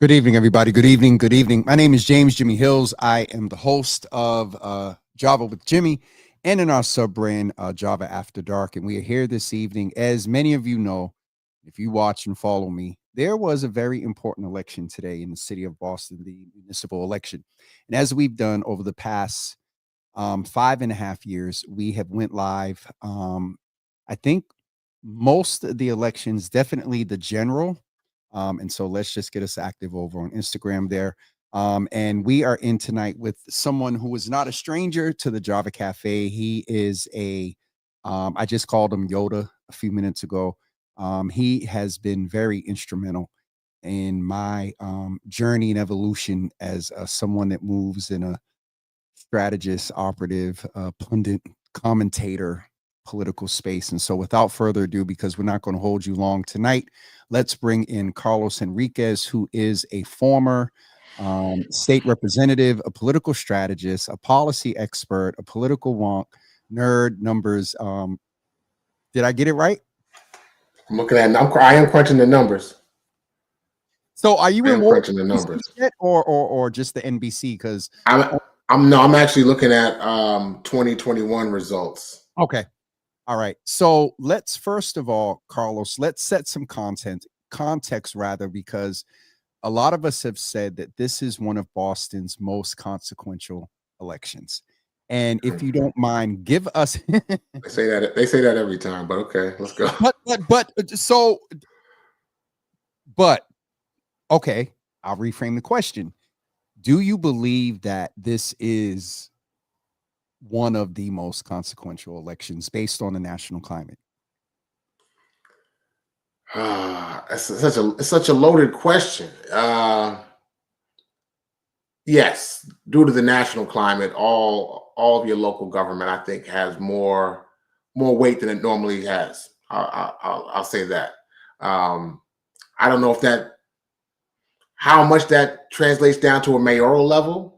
Good evening, everybody. Good evening. Good evening. My name is James Jimmy Hills. I am the host of Java with Jimmy and in our sub brand, Java After Dark. And we are here this evening. As many of you know, if you watch and follow me, there was a very important election today in the city of Boston, the municipal election. And as we've done over the past 5.5 years, we have went live. I think most of the elections, definitely the general. And so let's just get us active over on Instagram there. And we are in tonight with someone who is not a stranger to the Java Cafe. He is I just called him Yoda a few minutes ago. He has been very instrumental in my journey and evolution as someone that moves in a strategist, operative, pundit, commentator, political space. And so, without further ado, because we're not going to hold you long tonight, let's bring in Carlos Henriquez, who is a former state representative, a political strategist, a policy expert, a political wonk, nerd, numbers. Did I get it right? I'm looking at. I am crunching the numbers. So, are you I in am war crunching the with numbers. yet, or just the NBC? Because I'm actually looking at 2021 results. okay. All right. So let's first of all, Carlos, let's set some context rather, because a lot of us have said that this is one of Boston's most consequential elections. And if you don't mind, give us They say that every time, but okay, let's go. but okay, I'll reframe the question. Do you believe that this is one of the most consequential elections based on the national climate? It's such a loaded question. Yes, due to the national climate, all of your local government, I think, has more weight than it normally has. I'll say that. Um, I don't know if that how much that translates down to a mayoral level.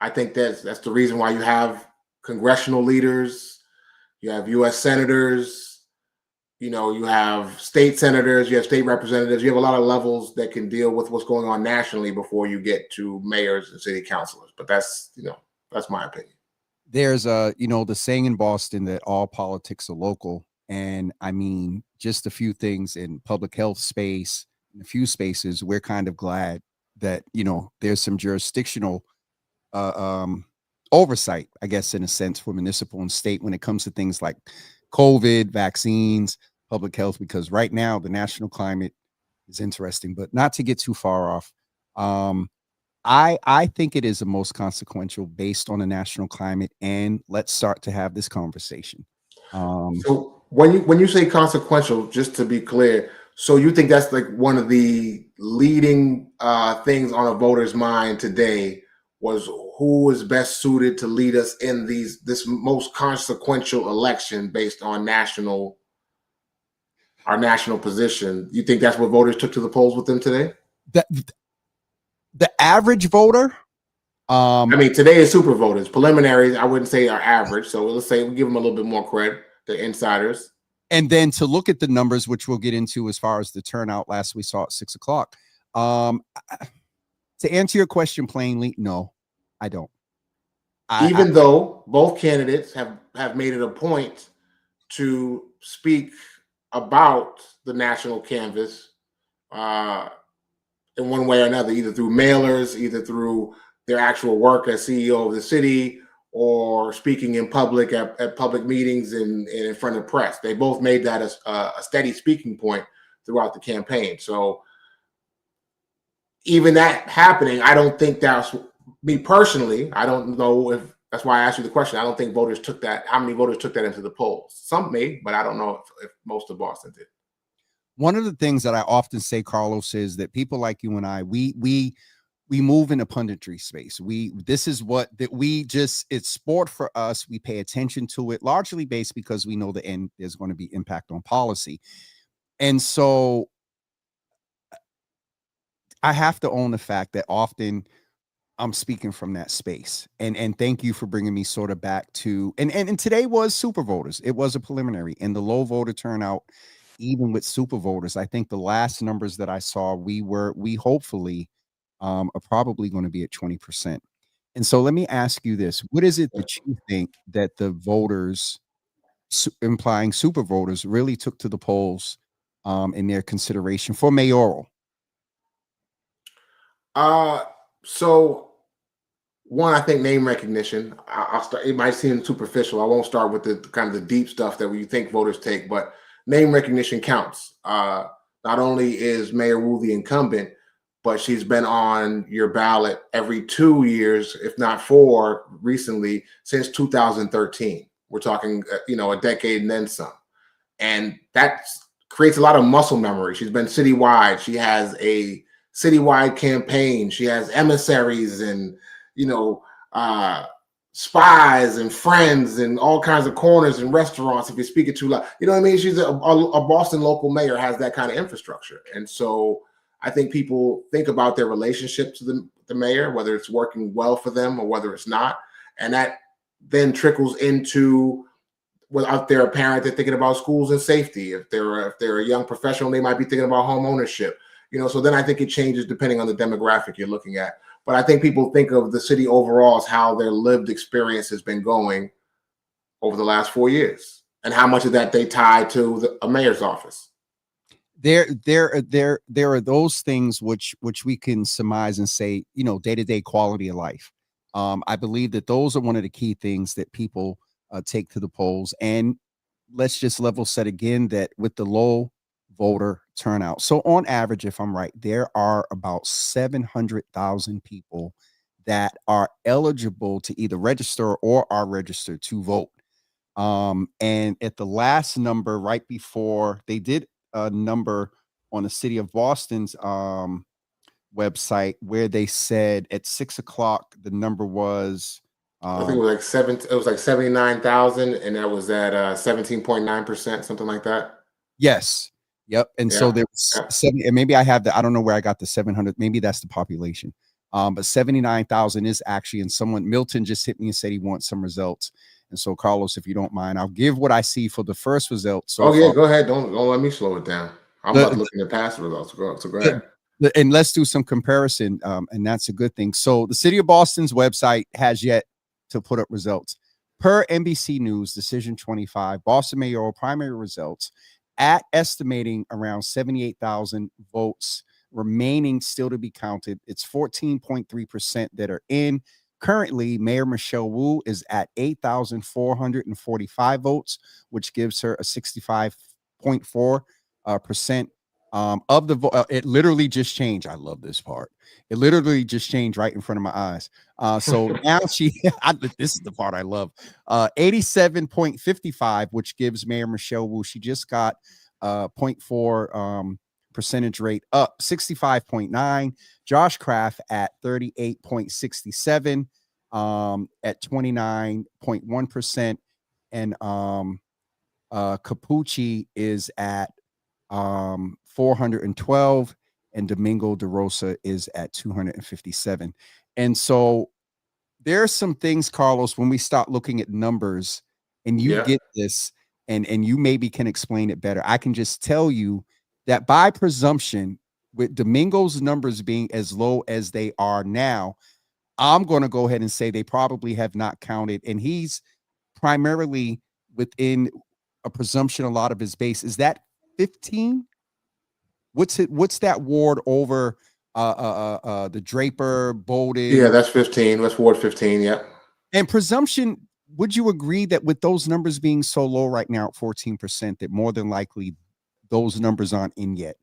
I think that's the reason why you have congressional leaders, you have U.S. senators, you have state senators, you have state representatives, you have a lot of levels that can deal with what's going on nationally before you get to mayors and city councilors. But that's my opinion. There's the saying in Boston that all politics are local. And I mean, just a few things in public health space, in a few spaces, we're kind of glad that, there's some jurisdictional uh, um, oversight, I guess, in a sense, for municipal and state when it comes to things like COVID, vaccines, public health, because right now the national climate is interesting, but not to get too far off. Um, I think it is the most consequential based on the national climate, and let's start to have this conversation. Um, So when you say consequential, just to be clear, so you think that's like one of the leading things on a voter's mind today was who is best suited to lead us in this most consequential election based on our national position. You think that's what voters took to the polls with them today? the the average voter, I um, mean, today is super voters. Preliminaries, I wouldn't say are average. So let's say we give them a little bit more credit, the insiders. and then to look at the numbers, which we'll get into as far as the turnout last we saw at 6 o'clock. Um, to answer your question plainly, no, I don't. I Even though both candidates have made it a point to speak about the national canvas uh, in one way or another, either through mailers, either through their actual work as CEO of the city, or speaking in public at public meetings and in front of press. They both made that a steady speaking point throughout the campaign. So even that happening, I don't think that's me personally. I don't know if that's why I asked you the question. I don't think voters took that. How many voters took that into the polls? Some may, but I don't know if most of Boston did. One of the things that I often say, Carlos, is that people like you and I, we move in a punditry space. This is what that we just it's sport for us. We pay attention to it largely based because we know the end there's going to be impact on policy. And so I have to own the fact that often I'm speaking from that space. And thank you for bringing me sort of back to and today was super voters. It was a preliminary and the low voter turnout even with super voters. I think the last numbers that I saw, we hopefully are probably going to be at 20%. And so let me ask you this. What is it that you think that the voters, implying super voters, really took to the polls in their consideration for mayoral? Uh, so one, I think name recognition. I'll start. It might seem superficial. I won't start with the kind of the deep stuff that we think voters take, but name recognition counts. Not only is Mayor Wu the incumbent, but she's been on your ballot every 2 years, if not four, recently since 2013. We're talking, a decade and then some, and that creates a lot of muscle memory. She's been citywide. She has a citywide campaign. She has emissaries and you know uh, spies and friends and all kinds of corners and restaurants. If you speak it too loud, you know what I mean. She's a Boston local mayor, has that kind of infrastructure, and so I think people think about their relationship to the mayor, whether it's working well for them or whether it's not, and that then trickles into, well, out there, a parent, they're thinking about schools and safety. If they're a young professional, they might be thinking about home ownership. So then I think it changes depending on the demographic you're looking at. But I think people think of the city overall as how their lived experience has been going over the last 4 years, and how much of that they tie to a mayor's office. There are those things which we can surmise and say, day-to-day quality of life. I believe that those are one of the key things that people take to the polls. And let's just level set again that with the low voter turnout. So on average, if I'm right, there are about 700,000 people that are eligible to either register or are registered to vote. And at the last number, right before they did a number on the city of Boston's website, where they said at 6 o'clock, the number was, I think it was like seven. It was like 79,000, and that was at 17.9%, something like that. yes. Yep. And so Yeah, there was yeah. 70, and maybe I don't know where I got the 700. Maybe that's the population. But 79,000 is actually, and Milton just hit me and said he wants some results. And so, Carlos, if you don't mind, I'll give what I see for the first result so Oh yeah, far. go ahead. Don't let me slow it down. I'm about to The, look in the past results. So go the, ahead. and let's do some comparison, and that's a good thing. So the city of Boston's website has yet to put up results. Per NBC News, Decision 25, Boston mayoral primary results at estimating around 78,000 votes remaining still to be counted. It's 14.3% that are in. Currently, Mayor Michelle Wu is at 8,445 votes, which gives her a 65.4% of the vote. It literally just changed. I love this part. It literally just changed right in front of my eyes. So now this is the part I love. 87.55, which gives Mayor Michelle Wu. She just got 0.4 percentage rate up. 65.9. Josh Kraft at 38.67, at 29.1%, and Capucci is at 412, and Domingo De Rosa is at 257. And so there are some things, Carlos, when we start looking at numbers, and you Yeah. get this, and you maybe can explain it better. I can just tell you that by presumption, with Domingo's numbers being as low as they are now, I'm going to go ahead and say they probably have not counted, and he's primarily within a presumption. A lot of his base is that 15. What's that ward over the Draper, Yeah, Bowden, that's 15. That's Ward 15. Yeah. and presumption? Would you agree that with those numbers being so low right now at 14%, that more than likely those numbers aren't in yet?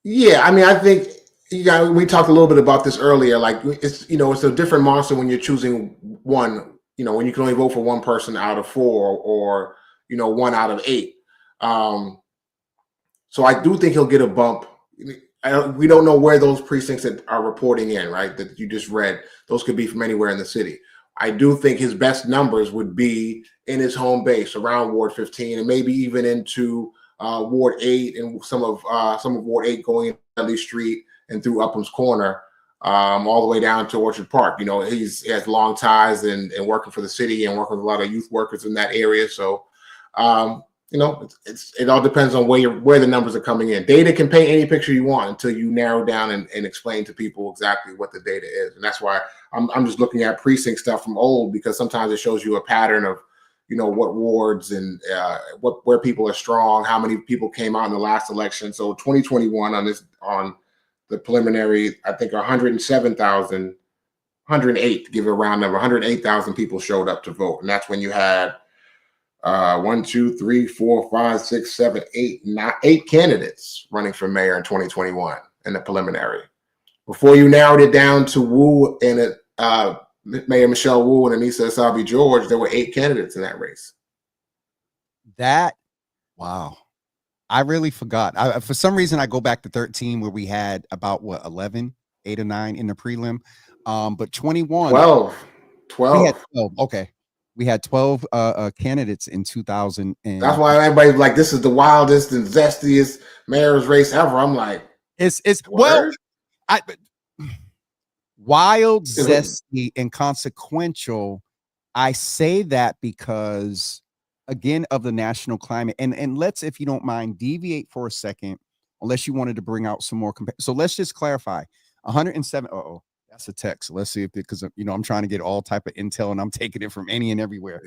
Yeah, I mean, I think, we talked a little bit about this earlier. Like, it's a different monster when you're choosing one. When you can only vote for one person out of four, or one out of eight. Um, so I do think he'll get a bump. We don't know where those precincts that are reporting in, right, that you just read. Those could be from anywhere in the city. I do think his best numbers would be in his home base around Ward 15, and maybe even into Ward 8, and some of Ward 8 going into Dudley Street and through Upham's Corner, all the way down to Orchard Park. He has long ties and working for the city and working with a lot of youth workers in that area. So it all depends on where the numbers are coming in. Data can paint any picture you want until you narrow down and explain to people exactly what the data is. And that's why I'm just looking at precinct stuff from old, because sometimes it shows you a pattern of, what wards and where people are strong, how many people came out in the last election. So 2021 on the preliminary, I think 108, to give it a round number, 108,000 people showed up to vote. And that's when you had 1, 2, 3, 4, 5, 6, 7, 8, 8 candidates running for mayor in 2021 in the preliminary. Before you narrowed it down to Wu and Mayor Michelle Wu and Anissa Asabi George, there were 8 candidates in that race. Wow. I really forgot. For some reason, I go back to 13, where we had about 11, 8 or 9 in the prelim. But 21, 12. We had 12. Okay. We had 12 candidates in 2000. That's why everybody's like, this is the wildest and zestiest mayor's race ever. I'm like, it's wild, zesty, and consequential. I say that because, again, of the national climate. And let's, if you don't mind, deviate for a second, unless you wanted to bring out some more. So let's just clarify. 107. That's a text. Let's see if because I'm trying to get all type of intel, and I'm taking it from any and everywhere.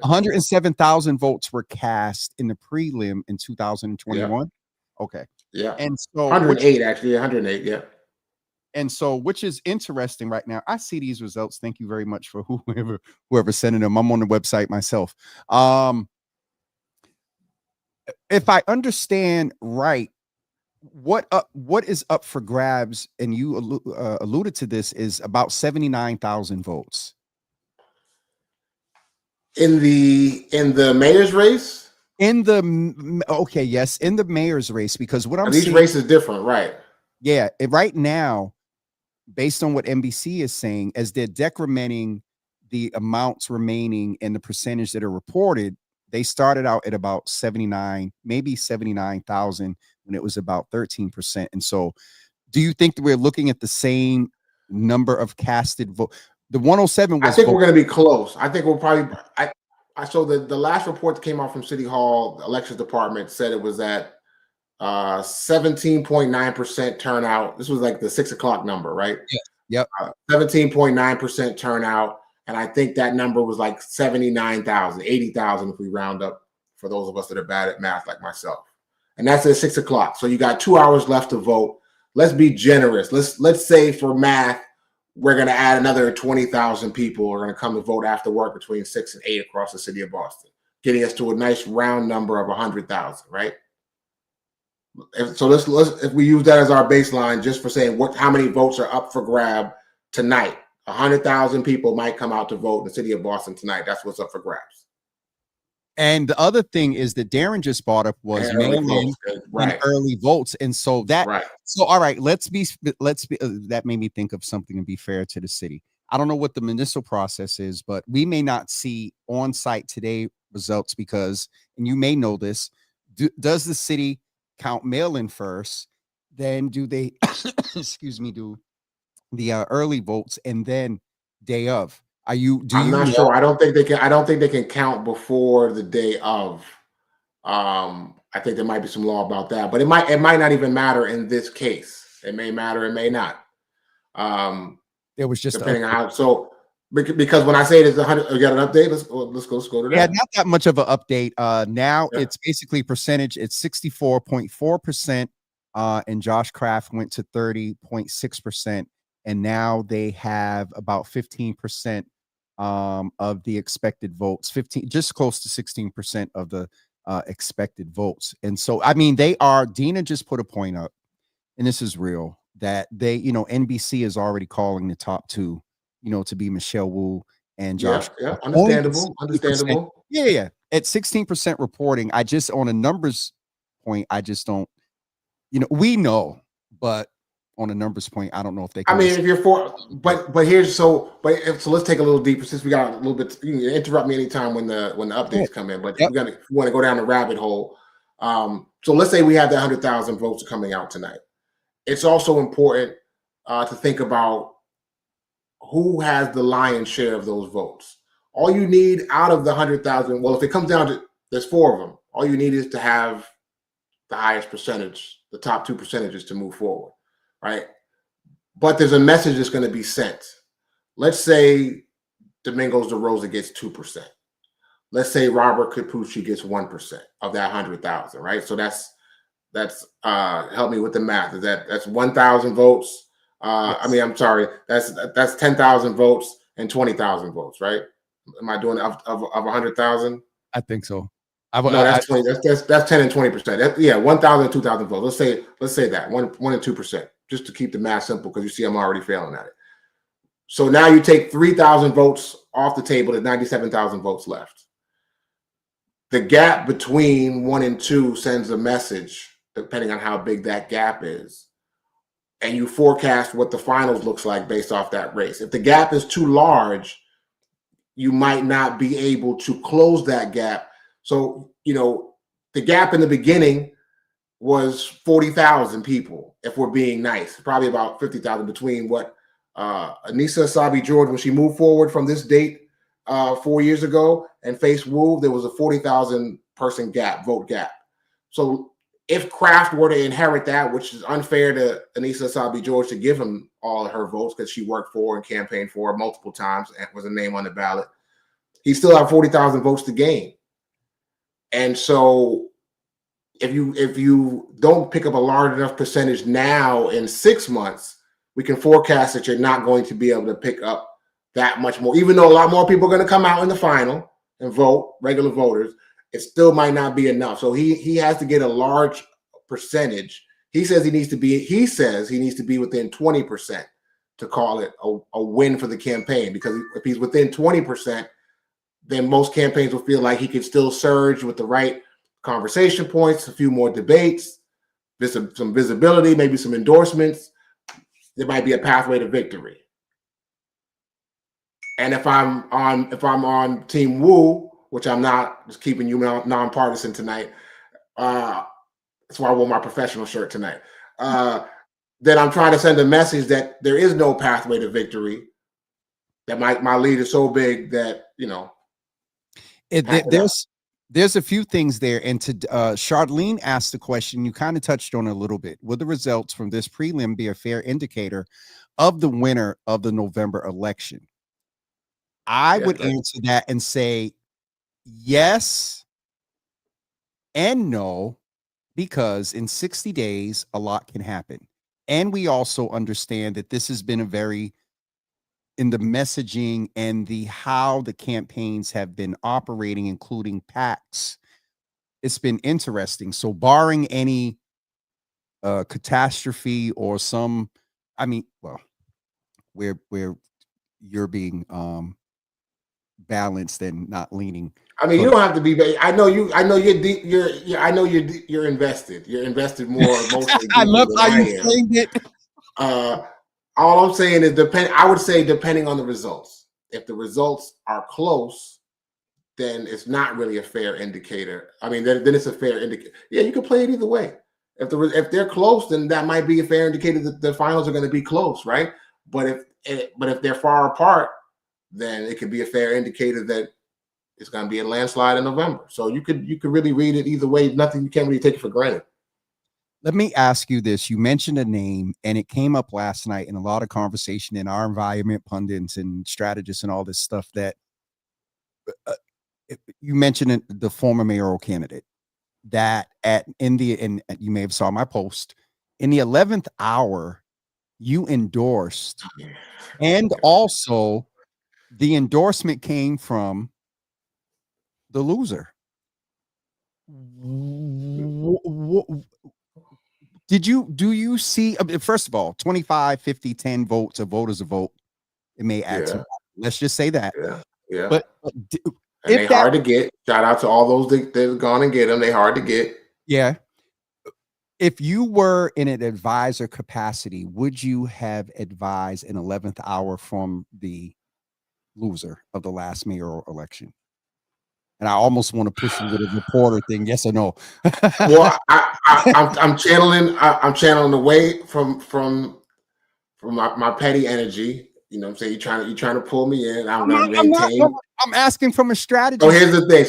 107,000 votes were cast in the prelim in 2021. Yeah. Okay. Yeah. And so 108 actually, 108. Yeah. And so, which is interesting right now. I see these results. Thank you very much for whoever sending them. I'm on the website myself. If I understand right, what is up for grabs, and you alluded to this, is about 79,000 votes in the mayor's race. In the mayor's race, because what I'm seeing, these races different, right? Yeah, right now, based on what NBC is saying, as they're decrementing the amounts remaining and the percentage that are reported, they started out at about 79,000 when it was about 13%. And so, do you think that we're looking at the same number of casted votes? The 107 was. I think we're going to be close. I think we'll probably. I saw the last report that came out from City Hall, the elections department, said it was at 17.9% turnout. This was like the 6 o'clock number, right? Yeah. Yep. 17.9% turnout. And I think that number was like 79,000, 80,000 if we round up, for those of us that are bad at math like myself. And that's at 6 o'clock. So you got 2 hours left to vote. Let's be generous. Let's say, for math, we're going to add another 20,000 people are going to come to vote after work between 6 and 8 across the city of Boston, getting us to a nice round number of 100,000, right? So let's if we use that as our baseline, just for saying how many votes are up for grab tonight. 100,000 people might come out to vote in the city of Boston tonight. That's what's up for grabs. And the other thing is that Darren just brought up was mail-in and early votes. And so all right, let's be that made me think of something, and be fair to the city. I don't know what the municipal process is, but we may not see on-site today results because, and you may know this, does the city count mail-in first? Then do they, do the early votes, and then day of? I'm not sure. I don't think they can count before the day of. I think there might be some law about that, but it might not even matter in this case. It may matter, it may not. It was just depending on how. So because when I say it's 100, you got an update. Let's go to that. Yeah, not that much of an update. Now it's basically percentage. It's 64.4%. And Josh Kraft went to 30.6%. And now they have about 15% of the expected votes, just close to 16% of the expected votes. And so, I mean, Dina just put a point up, and this is real, that NBC is already calling the top 2, to be Michelle Wu and Josh. Yeah, understandable. Yeah. At 16% reporting, I just, on a numbers point, I just don't, we know, but on a numbers point, I don't know if they can. I mean, if you're for, but so let's take a little deeper, since we got a little bit. You can interrupt me anytime when the updates come in. But we want to go down the rabbit hole. So let's say we have that 100,000 votes coming out tonight. It's also important to think about who has the lion's share of those votes. All you need out of the 100,000. Well, if it comes down to There's 4 of them. All you need is to have the highest percentage, the top 2 percentages to move forward, right? But there's a message that's going to be sent. Let's say Domingos DeRosa gets 2%. Let's say Robert Capucci gets 1% of that 100,000, right? So that's help me with the math. That's 1,000 votes. Yes. I mean, I'm sorry. That's 10,000 votes and 20,000 votes, right? Am I doing of 100,000? I think so. No, that's 20. That's 10 and 20%. Yeah, 1,000 and 2,000 votes. Let's say that 1 and 2%, just to keep the math simple, because you see I'm already failing at it. So now you take 3,000 votes off the table. There's 97,000 votes left. The gap between 1 and 2 sends a message, depending on how big that gap is, and you forecast what the finals looks like based off that race. If the gap is too large, you might not be able to close that gap. So, the gap in the beginning was 40,000 people, if we're being nice, probably about 50,000 between what Anissa Asabi George, when she moved forward from this date 4 years ago and faced Wu, there was a 40,000 person vote gap. So if Kraft were to inherit that, which is unfair to Anissa Asabi George to give him all of her votes because she worked for and campaigned for multiple times and was a name on the ballot, he still have 40,000 votes to gain. And so if you don't pick up a large enough percentage now in 6 months, we can forecast that you're not going to be able to pick up that much more. Even though a lot more people are going to come out in the final and vote, regular voters, it still might not be enough. So he has to get a large percentage. He says he needs to be within 20% to call it a win for the campaign, because if he's within 20%, then most campaigns will feel like he can still surge with the right conversation points, a few more debates, some visibility, maybe some endorsements. There might be a pathway to victory. And if I'm on Team Wu, which I'm not, just keeping you nonpartisan tonight, that's why I wore my professional shirt tonight, then I'm trying to send a message that there is no pathway to victory, that my lead is so big that, there's a few things there. And to Charlene asked the question, you kind of touched on it a little bit. Will the results from this prelim be a fair indicator of the winner of the November election? I would answer that and say yes and no, because in 60 days, a lot can happen. And we also understand that this has been in the messaging and how the campaigns have been operating, including PACs, it's been interesting. So barring any catastrophe or where you're being balanced and not leaning. I mean, you don't have to be. I know you're invested. You're invested more emotionally. I love how you framed it. All I'm saying is I would say depending on the results. If the results are close, then it's not really a fair indicator. I mean, then it's a fair indicator. Yeah, you can play it either way. If they're close, then that might be a fair indicator that the finals are going to be close, right? But if they're far apart, then it could be a fair indicator that it's going to be a landslide in November. So you could really read it either way. You can't really take it for granted. Let me ask you this. You mentioned a name, and it came up last night in a lot of conversation in our environment, pundits and strategists and all this stuff, that you mentioned the former mayoral candidate that and you may have saw my post, in the 11th hour, you endorsed, and also the endorsement came from the loser. Do you see, first of all, 25, 50, 10 votes, a vote is a vote. It may add to, let's just say that. Yeah. But they're hard to get. Shout out to all those that have gone and get them. They're hard to get. Yeah. If you were in an advisor capacity, would you have advised an 11th hour from the loser of the last mayoral election? And I almost want to push you with a reporter thing. Yes or no? Well, I'm channeling away from my petty energy. You know what I'm saying? You're trying to pull me in. I'm I'm going to not. maintain. I'm asking from a strategy. So here's the thing.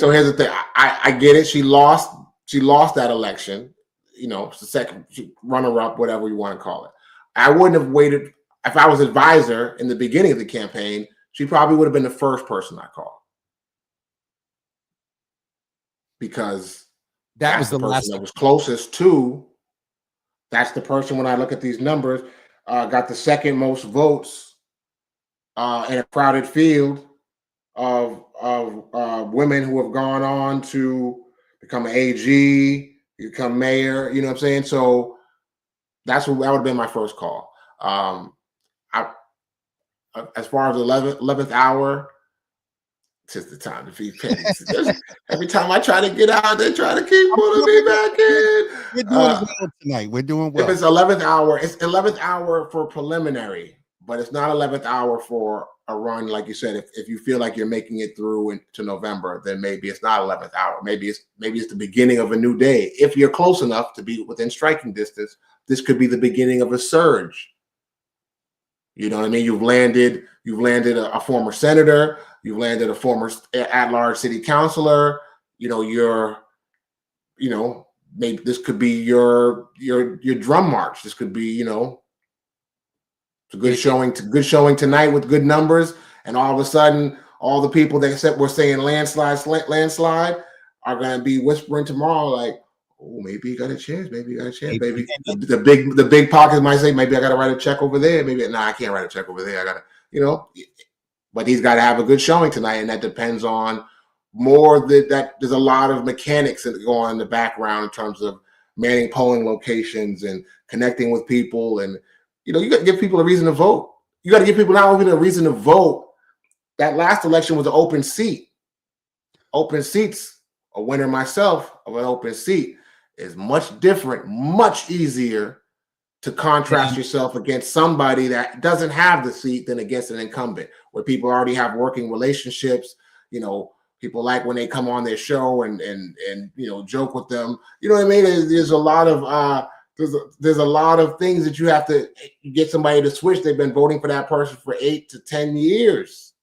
I get it. She lost that election. You know, it's the second runner up, whatever you want to call it. I wouldn't have waited. If I was advisor in the beginning of the campaign, she probably would have been the first person I called, because That was that's the the person last. that was closest to. That's the person, when I look at these numbers, got the second most votes in a crowded field of women who have gone on to become an AG, become mayor. You know what I'm saying? So that would have been my first call. As far as 11th hour, it's just the time to feed pennies. Every time I try to get out, they try to keep pulling me back in. We're doing well tonight. We're doing well. If it's 11th hour, it's 11th hour for preliminary, but it's not 11th hour for a run. Like you said, if you feel like you're making it through into November, then maybe it's not 11th hour. Maybe it's the beginning of a new day. If you're close enough to be within striking distance, this could be the beginning of a surge. You know what I mean? You've landed a former senator. You've landed a former at-large city councilor. Maybe this could be your drum march. This could be, it's a good showing tonight with good numbers, and all of a sudden, all the people that were saying landslide are going to be whispering tomorrow, like, oh, maybe you got a chance. Maybe the big pockets might say, maybe I got to write a check over there. Maybe I can't write a check over there. I got to, but he's got to have a good showing tonight, and that depends on more that there's a lot of mechanics that go on in the background in terms of manning polling locations and connecting with people, and you got to give people a reason to vote. You got to give people not only a reason to vote. That last election was an open seat. Open seats, a winner myself of an open seat, is much different, much easier to contrast yourself against somebody that doesn't have the seat than against an incumbent, where people already have working relationships. People like when they come on their show and joke with them. You know what I mean? There's a lot of there's a lot of things that you have to get somebody to switch. They've been voting for that person for 8 to 10 years.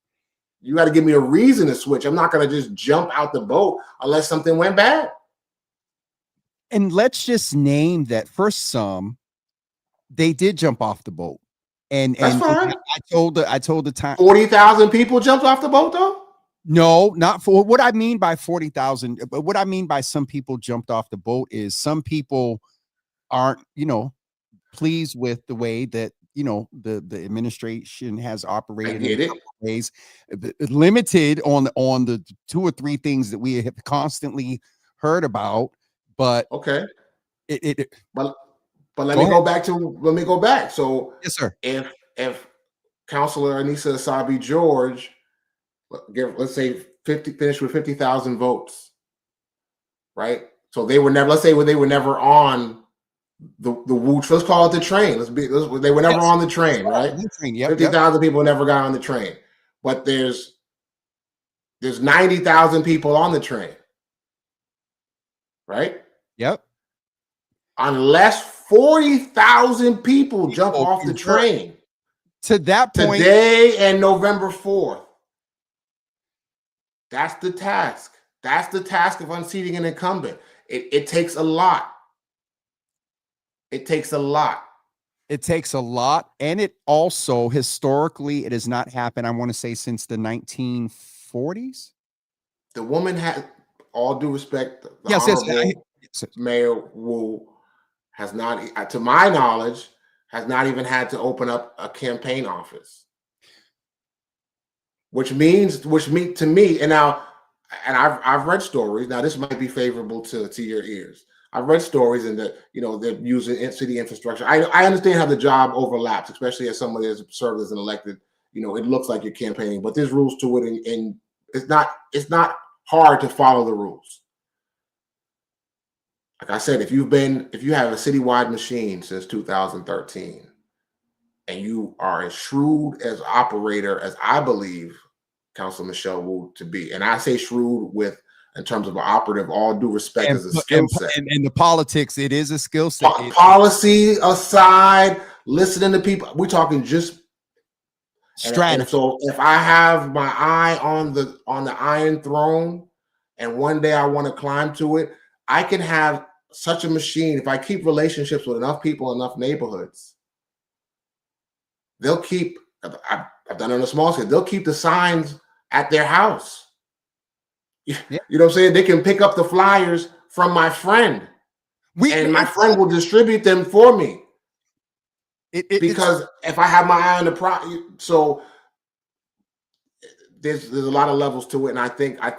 You got to give me a reason to switch. I'm not going to just jump out the boat unless something went bad. And let's just name that for some, they did jump off the boat. And that's fine. I told the time 40,000 people jumped off the boat though. No, not for what I mean by 40,000. But what I mean by some people jumped off the boat is some people aren't, pleased with the way that, the administration has operated in a couple of ways, limited on the 2 or 3 things that we have constantly heard about. But okay, but let me go back. So yes, sir. If Councilor Anissa Asabi George, let's say finished with 50,000 votes, right? So they were never. Let's say they were never on the Woo. Let's call it the train. They were never on the train, right? 50,000 people never got on the train, but there's 90,000 people on the train, right? Yep. Unless 40,000 people jump off the train to that point today and November 4th. That's the task. That's the task of unseating an incumbent. It takes a lot. It takes a lot. It takes a lot. And it also, historically, it has not happened, I want to say, since the 1940s. The woman had, all due respect, the Honorable Mayor Wu has not, to my knowledge, has not even had to open up a campaign office. Which means to me, and I've read stories. Now this might be favorable to your ears. I've read stories and that they're using city infrastructure. I understand how the job overlaps, especially as somebody that's served as an elected. It looks like you're campaigning, but there's rules to it, and it's not hard to follow the rules. Like I said, if you have a citywide machine since 2013. And you are as shrewd as operator as I believe Councilor Michelle Wu to be. And I say shrewd in terms of an operative, all due respect, as a skill set. And the politics, it is a skill set. Policy aside, listening to people, we're talking just And Strategy. so if I have my eye on the Iron Throne, and one day I want to climb to it, I can have such a machine. If I keep relationships with enough people, enough neighborhoods, they'll keep. I've done it on a small scale. They'll keep the signs at their house. You Yeah. know what I'm saying? They can pick up the flyers from my friend, and my friend will distribute them for me. Because if I have my eye on the so there's a lot of levels to it, and I think I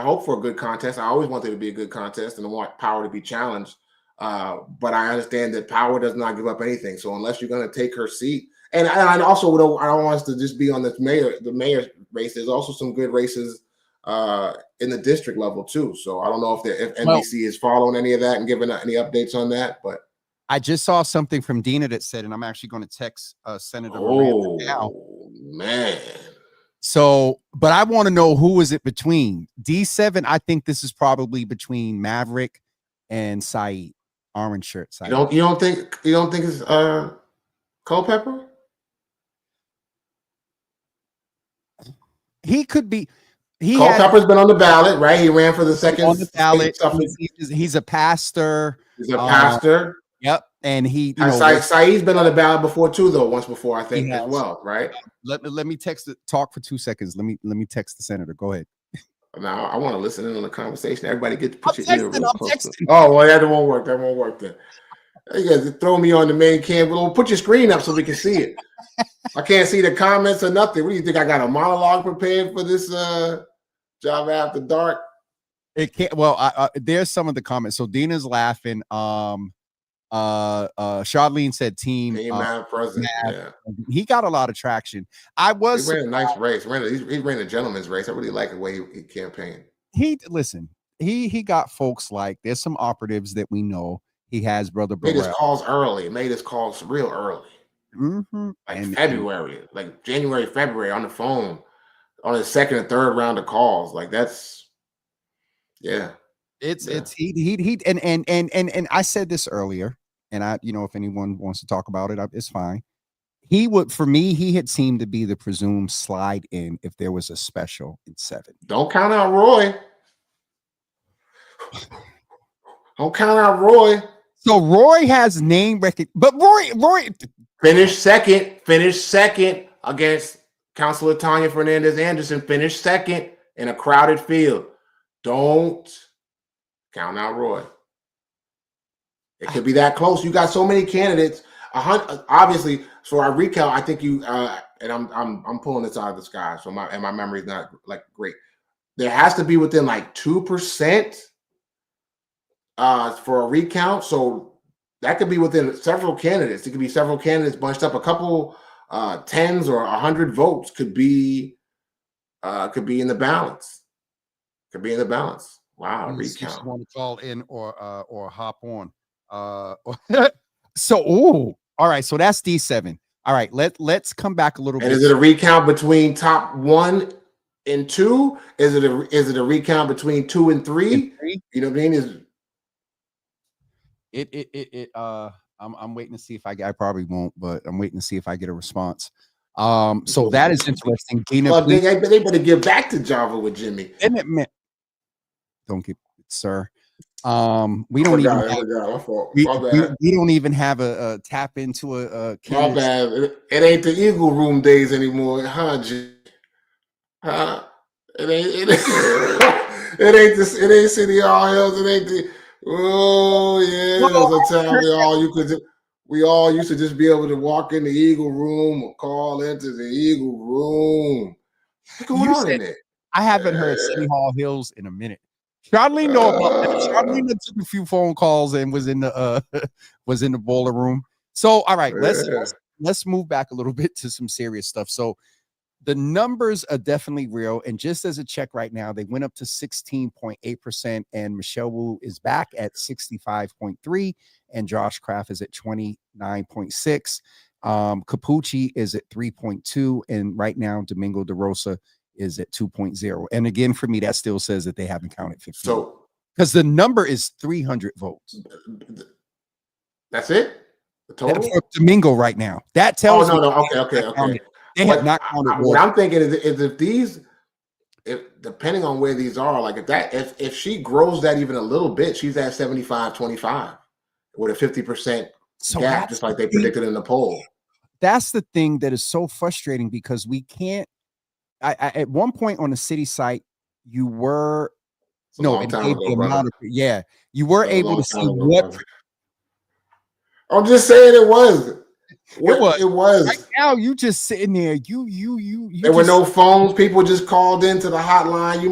hope for a good contest. I always want there to be a good contest, and I want power to be challenged. But I understand that power does not give up anything. So unless you're going to take her seat, and I also I don't want us to just be on the mayor race. There's also some good races in the district level too. So I don't know if NBC is following any of that and giving any updates on that, but. I just saw something from Dina that said, and I'm actually going to text Senator Miranda now. Man. So, but I want to know who is it between D7. I think this is probably between Maverick and Saeed, orange shirt. Saeed. You don't think it's Culpepper? He could be. Culpepper's been on the ballot, right? He ran for the second on the ballot. He's a pastor. He's a pastor. Yep, and he. Saeed's been on the ballot before too, though. Once before, I think as well, right? Let me text it. Talk for 2 seconds. Let me text the senator. Go ahead. Now I want to listen in on the conversation. Everybody get to put your ear real close. Texting. Oh well, that won't work. That won't work then. You guys throw me on the main cam. Well, put your screen up so we can see it. I can't see the comments or nothing. What do you think? I got a monologue prepared for this job after dark? It can't. Well, there's some of the comments. So Dina's laughing. Charlene said team president. Yeah. He got a lot of traction. He ran a nice race. He ran a gentleman's race. I really like the way he campaigned. He got folks like there's some operatives that we know. He has Brother Made his calls early. Made his calls real early. Like February, like January, February on the phone on his second and third round of calls. Like that's It's he and I said this earlier, and if anyone wants to talk about it, it's fine. He had seemed to be the presumed slide in if there was a special in 7. Don't count out Roy. Don't count out Roy. So Roy has name record, but Roy finished second against Councilor Tanya Fernandez Anderson. Finished second in a crowded field. Don't count out Roy. It could be that close. You got so many candidates. Obviously, so I recount. I think you and I'm pulling this out of the sky. So my memory is not like great. There has to be within like 2% for a recount. So that could be within several candidates. It could be several candidates bunched up. A couple tens or 100 votes could be in the balance. Could be in the balance. Wow, recount. Want to call in or hop on. So all right. So that's D7. All right. Let's come back a little bit. And is it a recount between top 1 and 2? Is it a recount between 2 and 3? You know what I mean? I'm waiting to see if I probably won't, but I'm waiting to see if I get a response. So that is interesting. Gina, they better give back to Java with Jimmy. Don't get, sir. We don't even have a tap into a my bad. It ain't the Eagle Room days anymore, huh, G? Huh? It ain't City Hall Hills. It ain't the it was a time we all used to just be able to walk in the Eagle Room or call into the Eagle Room. What's going on in there? I haven't heard City Hall Hills in a minute. Charlene know about that. Charlene took a few phone calls and was in the boiler room. So all right, let's move back a little bit to some serious stuff. So the numbers are definitely real. And just as a check right now, they went up to 16.8%, and Michelle Wu is back at 65.3%, and Josh Kraft is at 29.6%. Capucci is at 3.2%, and right now Domingo De Rosa is at 2.0. And again, for me, that still says that they haven't counted 15. So because the number is 300 votes. That's it? The total? For Domingo right now. That tells me. Okay. They have not counted what more. I'm thinking is if these, if depending on where these are, like if she grows that even a little bit, she's at 75-25 with a 50% So gap, just like they predicted in the poll. that's the thing that is so frustrating because we can't. I at one point on the city site, you were It's a no, long it time gave ago, the brother. amount of you were That was a able to long see time ago, what brother. I'm just saying it was. it What was. it Right was. now, you just sitting there. You There were just no phones. People just called into the hotline. You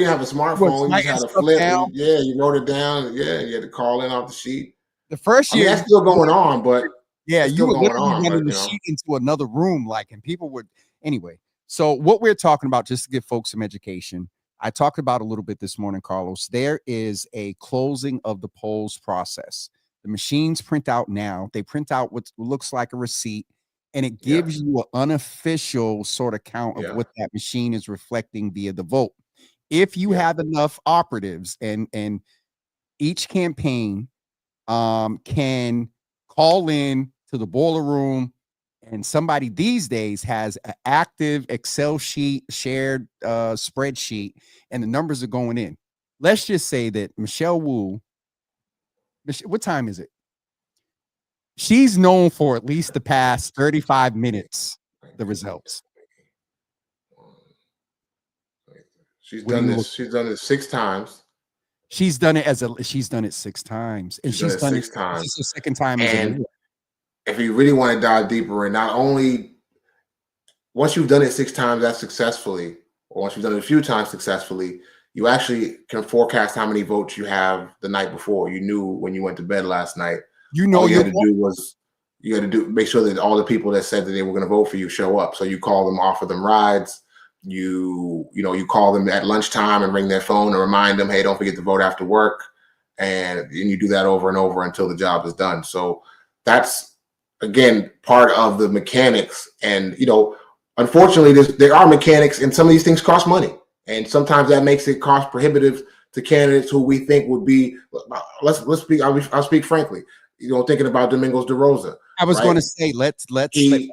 have a was smartphone. You just writing had a stuff flip. down. Yeah, you wrote it down. Yeah, you had to call in off the sheet. The first I mean, year, that's still going on, but yeah, it's you still were going literally on. running But the sheet into another room, like, and people would anyway. So what we're talking about, just to give folks some education, I talked about a little bit this morning, Carlos. There is a closing of the polls process. The machines print out now. They print out what looks like a receipt, and it yeah, gives you an unofficial sort of count of yeah, what that machine is reflecting via the vote. If you yeah, have enough operatives, and each campaign can call in to the boiler room, and somebody these days has an active Excel sheet, shared spreadsheet, and the numbers are going in. Let's just say that Michelle Wu, what time is it? She's known for at least the past 35 minutes the results. She's What do done you this. look? She's done this 6 times. She's done it 6 times, and She's done she's it done it. six This is times. her second time as a And mayor. if you really want to dive deeper, and not only once you've done it 6 times that successfully, or once you've done it a few times successfully, you actually can forecast how many votes you have the night before. You knew when you went to bed last night. You know All you your had to do was make sure that all the people that said that they were going to vote for you show up. So you call them, offer them rides. You call them at lunchtime and ring their phone and remind them, hey, don't forget to vote after work. And you do that over and over until the job is done. So that's again part of the mechanics. And unfortunately, there are mechanics, and some of these things cost money, and sometimes that makes it cost prohibitive to candidates who we think would be. Let's speak. I'll speak frankly. Thinking about Domingos De Rosa, I was going right? to say, let's let He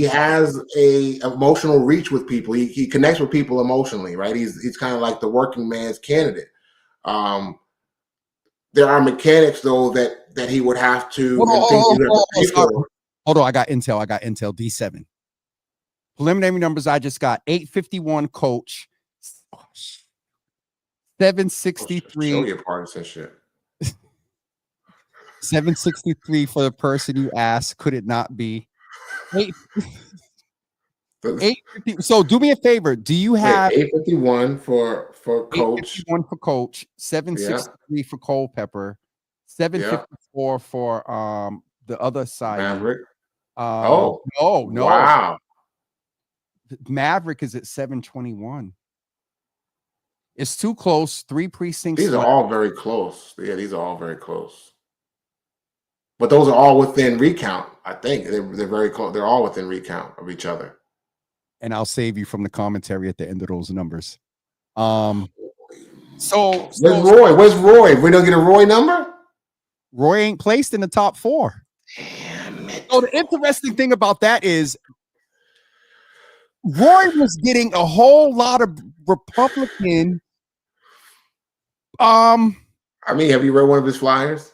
has a emotional reach with people. He connects with people emotionally, right? He's kind of like the working man's candidate. Um, there are mechanics though that he would have to, Hold on, and things hold you have on, to pay sorry. for. Hold on, I got intel. D7. Preliminary numbers I just got: 851 coach, Oh, 763, show your partisanship. 763 for the person you asked. Could it not be? 8, 850. So do me a favor. Do you Wait, have 851 for coach. 851 for coach, Yeah, 763 for Culpepper, yeah. 754 for the other side? Maverick. Uh Oh, no. wow. Maverick is at 721. It's too close. 3 precincts These are left. all very close. Yeah, these are all very close. But those are all within recount. I think they're very close. They're all within recount of each other. And I'll save you from the commentary at the end of those numbers. So Where's Roy? Where's Roy? We don't get a Roy number? Roy ain't placed in the top 4. Damn it. So the interesting thing about that is Roy was getting a whole lot of Republican. I mean, have you read one of his flyers?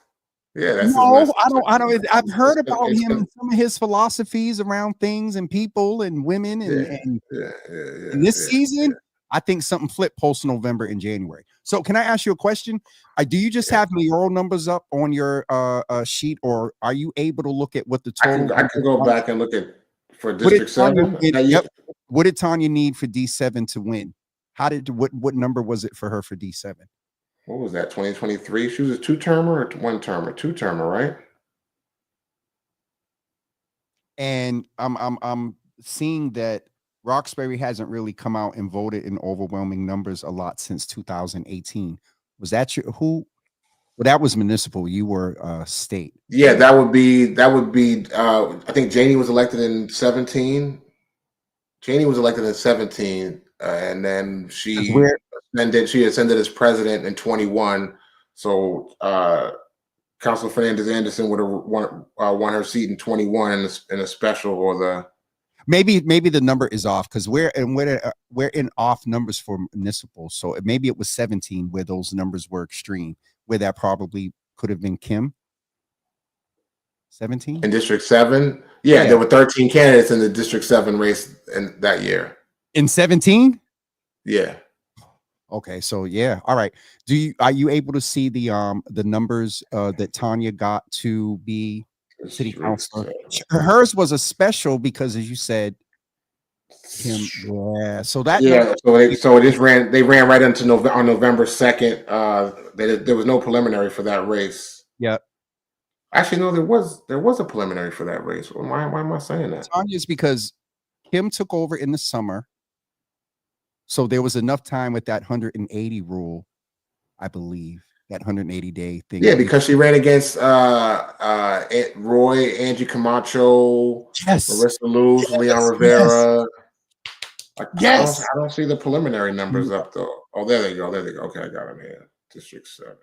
Yeah, that's his No, message. I don't. I've heard about It's him and some of his philosophies around things and people and women yeah, and yeah, in this yeah. season, I think something flipped post November and January. So can I ask you a question? Do you just have mayoral numbers up on your sheet, or are you able to look at what the total? I can go back and look at for What did District Tanya 7. win? Yep. What did Tanya need for D7 to win? What number was it for her for D7? What was that? 2023. She was a two-termer or one-termer? Two-termer, right? And I'm seeing that Roxbury hasn't really come out and voted in overwhelming numbers a lot since 2018. Was that who? Well, that was municipal. You were state. Yeah, that would be I think Janie was elected in 17. Janie was elected in 17, and then she ascended as president in 21. So Councilor Fernandez Anderson would have won her seat in 21 in a special or the. maybe the number is off because we're in off numbers for municipal. So maybe it was 17 where those numbers were extreme, where that probably could have been Kim. 17 in District 7. Yeah, yeah there were 13 candidates in the District 7 race in that year. in 17. Yeah. Okay, so yeah, all right. Are you able to see the numbers that Tanya got to be city councilor? Hers was a special because, as you said, Kim. Yeah, so that Yeah, so it just ran. They ran right into on November 2nd. There was no preliminary for that race. Yeah, Actually, no, there was a preliminary for that race. Why am I saying that? Tanya's because Kim took over in the summer, so there was enough time with that 180 rule, I believe, that 180-day thing. Yeah, because she ran against Roy, Angie Camacho, Yes, Marissa Luz, yes, Leon yes. Rivera. Yes. I don't see the preliminary numbers up though. Oh, there they go. There they go. Okay, I got them here. District 7.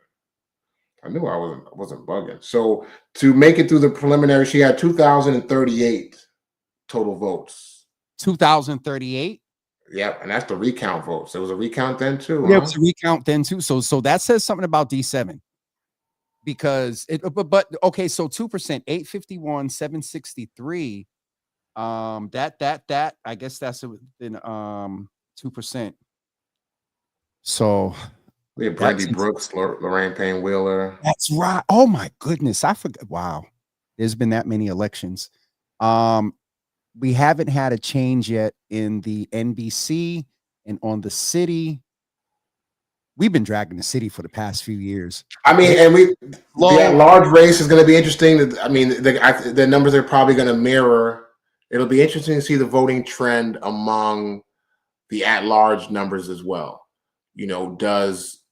I knew I wasn't bugging. So to make it through the preliminary, she had 2,038 total votes. 2,038. Yep, and that's the recount votes. There was a recount then too. Yeah, it's a recount then too. So that says something about D7 because but okay, so 2%, 851, 763. That I guess that's within 2%. So We had Brandy Brooks, Lorraine Payne Wheeler. That's right. Oh my goodness, I forgot. Wow, there's been that many elections. We haven't had a change yet in the NBC and on the city. We've been dragging the city for the past few years. I mean, and the at-large race is going to be interesting. I mean, the numbers are probably going to mirror. It'll be interesting to see the voting trend among the at-large numbers as well. You know, does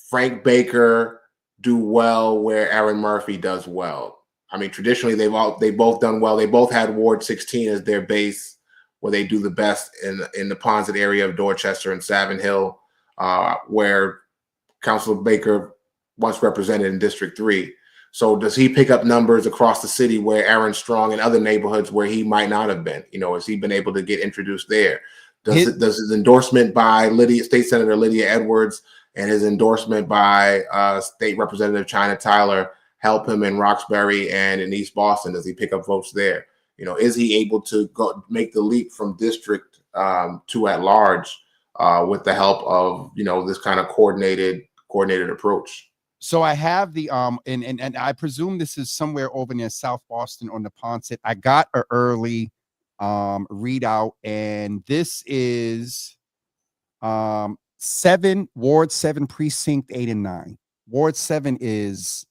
Frank Baker do well where Aaron Murphy does well? I mean, traditionally they both done well. They both had Ward 16 as their base, where they do the best in the Ponset area of Dorchester and Savin Hill, where Councilor Baker once represented in District 3. So does he pick up numbers across the city where Aaron's strong in other neighborhoods where he might not have been? You know, has he been able to get introduced there? Does his endorsement by State Senator Lydia Edwards and his endorsement by State Representative China Tyler help him in Roxbury and in East Boston? Does he pick up votes there? You know, is he able to make the leap from district to at large with the help of, you know, this kind of coordinated approach? So I have the and I presume this is somewhere over near South Boston on the Ponset. I got an early readout, and this is 7 Ward 7 precinct 8 and 9. Ward 7 is,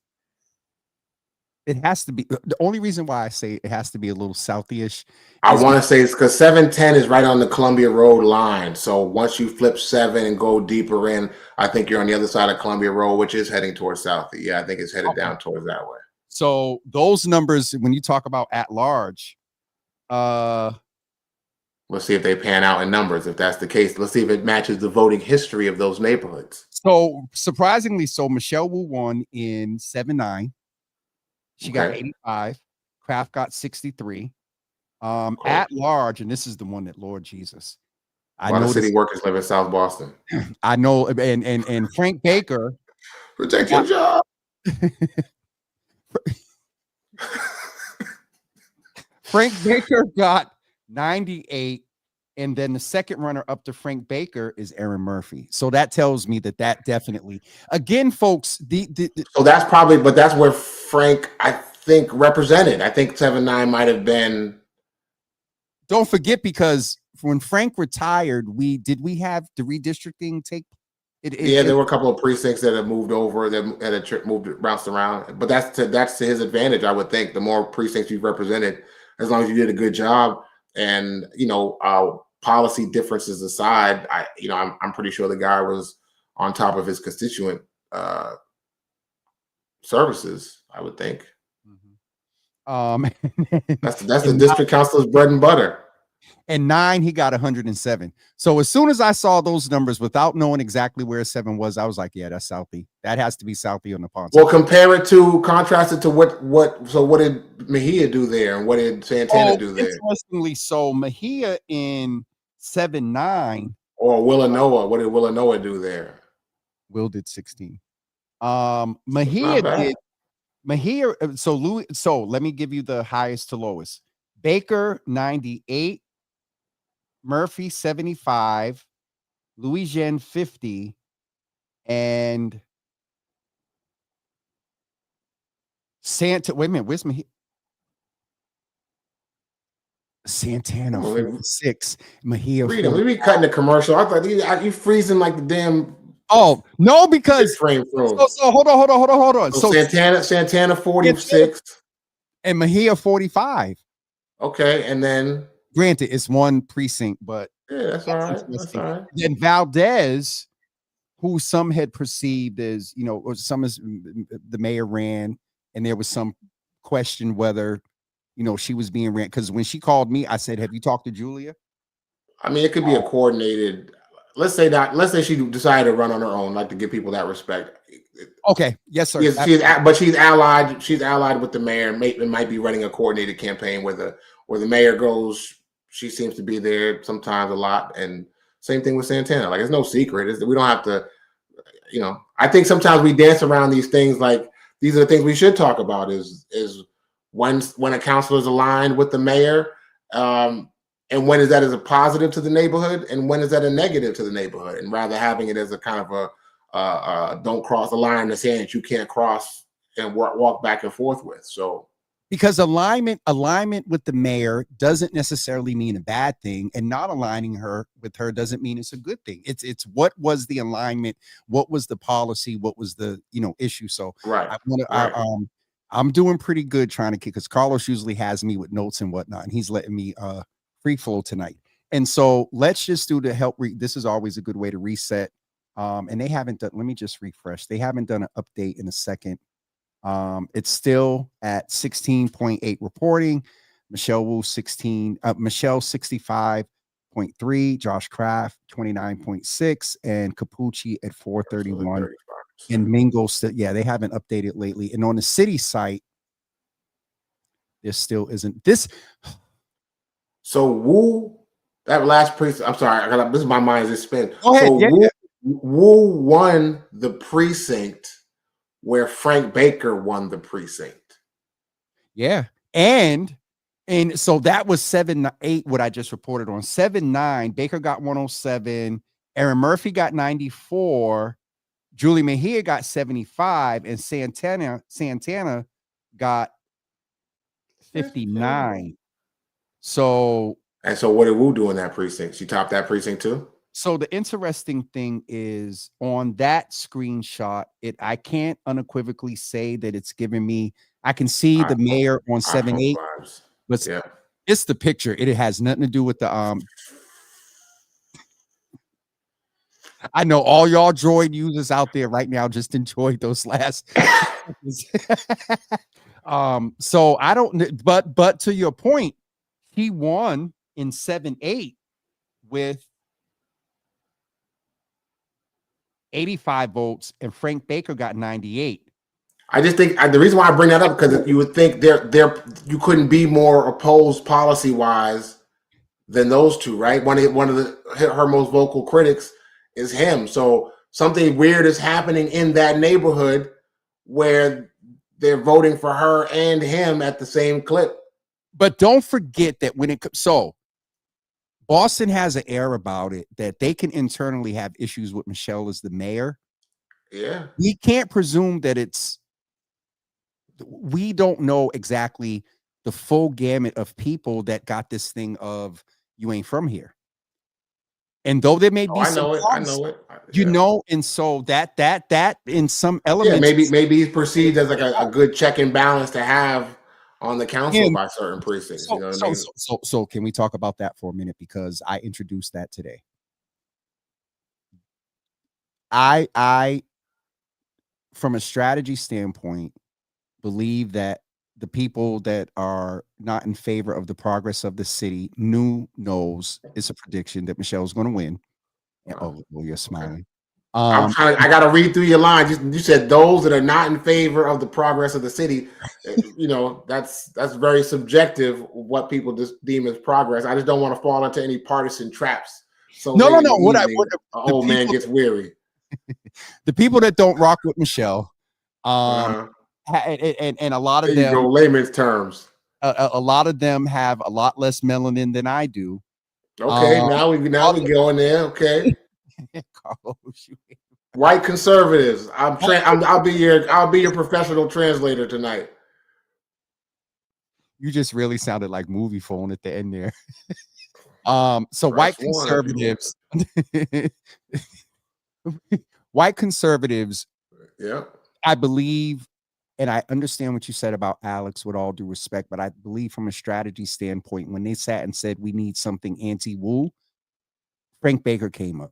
it has to be, the only reason why I say it has to be a little southy-ish. I want to say it's because 710 is right on the Columbia Road line. So once you flip 7 and go deeper in, I think you're on the other side of Columbia Road, which is heading towards Southie. Yeah, I think it's headed down towards that way. So those numbers, when you talk about at large, let's see if they pan out in numbers. If that's the case, let's see if it matches the voting history of those neighborhoods. So surprisingly, Michelle Wu won in 7-9. She got 85. Kraft got 63. At large, and this is the one that, Lord Jesus, I know city workers live in South Boston. I know, and Frank Baker, protect your job. Frank Baker got 98, and then the second runner up to Frank Baker is Aaron Murphy. So that tells me that definitely, again, folks, so that's probably, but that's where Frank, I think, represented. I think 7-9 might have been. Don't forget, because when Frank retired, we have the redistricting take. There were a couple of precincts that have moved over, that had bounced around, but that's to his advantage, I would think. The more precincts you've represented, as long as you did a good job, and you know, policy differences aside, I'm pretty sure the guy was on top of his constituent services, I would think. Mm-hmm. That's the district council's bread and butter. and 9 he got 107. So as soon as I saw those numbers without knowing exactly where 7 was, I was like, yeah, that's Southie. That has to be Southie on the Ponce. Well, contrast it to what did Mejia do there, and what did Santana do there? Interestingly, so Mejia in 7-9. Or Willanoa, what did Willanoa do there? Will did 16. It's Mejia not bad. did Mejia. So let me give you the highest to lowest. Baker 98, Murphy 75, Louisiana 50, and Santa. Wait a minute, where's Mejia? Santana 46, Mejia. We be cutting the commercial. I thought you freezing like the damn. Oh no, because frame so hold on. So Santana 46 and Mejia 45. Okay, and then granted, it's one precinct, but yeah, that's all right. That's all right. Then Valdez, who some had perceived as, or some as the mayor ran, and there was some question whether, she was being ran. Because when she called me, I said, "Have you talked to Julia?" I mean, it could be a coordinated. Let's say she decided to run on her own, like to give people that respect. Okay, yes, sir. But she's allied. She's allied with the mayor. Might be running a coordinated campaign where the mayor goes. She seems to be there sometimes a lot, and same thing with Santana. Like, it's no secret. We don't have to. I think sometimes we dance around these things. Like, these are the things we should talk about. Is when a councilor is aligned with the mayor, and when is that as a positive to the neighborhood, and when is that a negative to the neighborhood, and rather having it as a kind of a don't cross the line in the sand that you can't cross and walk back and forth with. So because alignment with the mayor doesn't necessarily mean a bad thing, and not aligning with her doesn't mean it's a good thing. It's what was the alignment, what was the policy, what was the issue. So right. I'm doing pretty good trying to kick, because Carlos usually has me with notes and whatnot, and he's letting me free flow tonight. And so let's just do the help. This is always a good way to reset. And they haven't done, let me just refresh. They haven't done an update in a second. It's still at 16.8 reporting. Michelle Wu 65.3, Josh Kraft 29.6, and Capucci at 431. And Mingo they haven't updated lately. And on the city site, there still isn't this. So Wu, that last precinct, I'm sorry, this is my mind's just spin. Go ahead. So Wu won the precinct where Frank Baker won the precinct. Yeah. And so that was 7-8, what I just reported on. 7-9, Baker got 107, Aaron Murphy got 94, Julie Mejia got 75, and Santana got 59. So what did Wu do in that precinct? She topped that precinct too? So the interesting thing is, on that screenshot, I can't unequivocally say that it's giving me, I can see the mayor on 7-8, but it's the picture. It has nothing to do with the I know all y'all Droid users out there right now just enjoyed those last so I don't, but to your point, he won in 7-8 with 85 votes, and Frank Baker got 98. I just think the reason why I bring that up, because you would think you couldn't be more opposed policy wise than those two, right? One of her most vocal critics is him. So something weird is happening in that neighborhood where they're voting for her and him at the same clip. But don't forget that so Boston has an air about it that they can internally have issues with Michelle as the mayor. Yeah. We can't presume that we don't know exactly the full gamut of people that got this thing of you ain't from here. And though there may be I know it. And so that in some elements, maybe he's perceived as like a good check and balance to have on the council by certain precincts. So can we talk about that for a minute? Because I introduced that today. I from a strategy standpoint, believe that the people that are not in favor of the progress of the city knows it's a prediction that Michelle's going to win. Oh, you're smiling. I'm trying. I got to read through your lines. You said those that are not in favor of the progress of the city. You know, that's very subjective. What people just deem as progress. I just don't want to fall into any partisan traps. So no. an old man gets weary. The people that don't rock with Michelle, and a lot of them, layman's terms. A lot of them have a lot less melanin than I do. Okay, now we going there. Okay. White conservatives. I'll be your professional translator tonight. You just really sounded like movie phone at the end there. So white conservatives, white conservatives. Yeah, I believe, and I understand what you said about Alex with all due respect, but I believe from a strategy standpoint, when they sat and said we need something anti-Wu, Frank Baker came up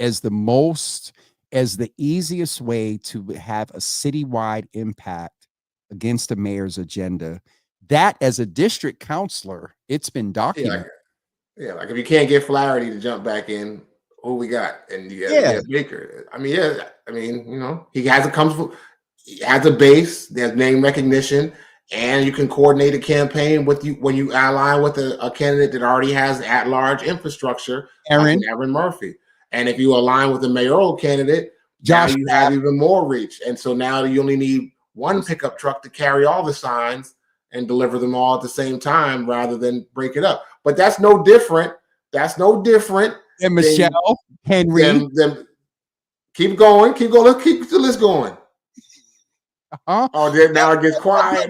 as the easiest way to have a citywide impact against the mayor's agenda. That as a district councilor, it's been documented. Like if you can't get Flaherty to jump back in, who we got? And Baker. I mean, you know, he has a base, there's name recognition, and you can coordinate a campaign with you when you ally with a candidate that already has at-large infrastructure, like Aaron Murphy. And if you align with a mayoral candidate, now you have even more reach. And so now you only need one pickup truck to carry all the signs and deliver them all at the same time rather than break it up. But that's no different. And Michelle, Henry. Keep going. Let's keep the list going. Oh, now it gets quiet.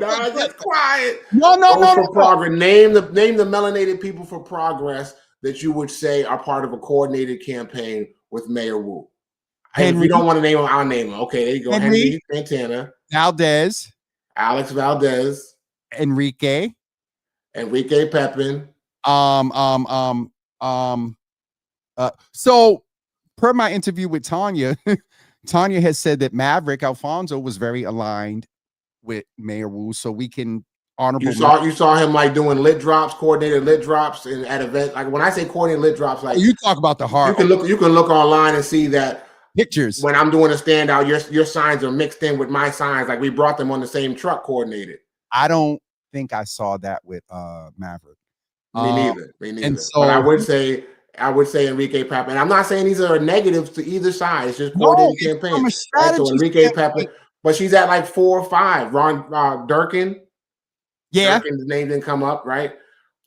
No. Progress. Name the melanated people for progress that you would say are part of a coordinated campaign with Mayor Wu. If you don't want to name them, I'll name them. Okay, there you go. Henry Santana, Valdez, Alex Valdez, Enrique Pepin. So per my interview with Tanya, Tanya has said that Maverick Alfonso was very aligned with Mayor Wu, so we can honorable. You saw him like doing coordinated lit drops at events. Like when I say coordinated lit drops, like you talk about the heart. You can look online and see that pictures. When I'm doing a standout, your signs are mixed in with my signs. Like we brought them on the same truck coordinated. I don't think I saw that with Maverick. Me neither. And so, but I would say Enrique Pepin. And I'm not saying these are negatives to either side. It's just coordinated campaign. So Enrique Pepin, but she's at like 4 or 5. Ron Durkin. Yeah. Durkin's name didn't come up, right?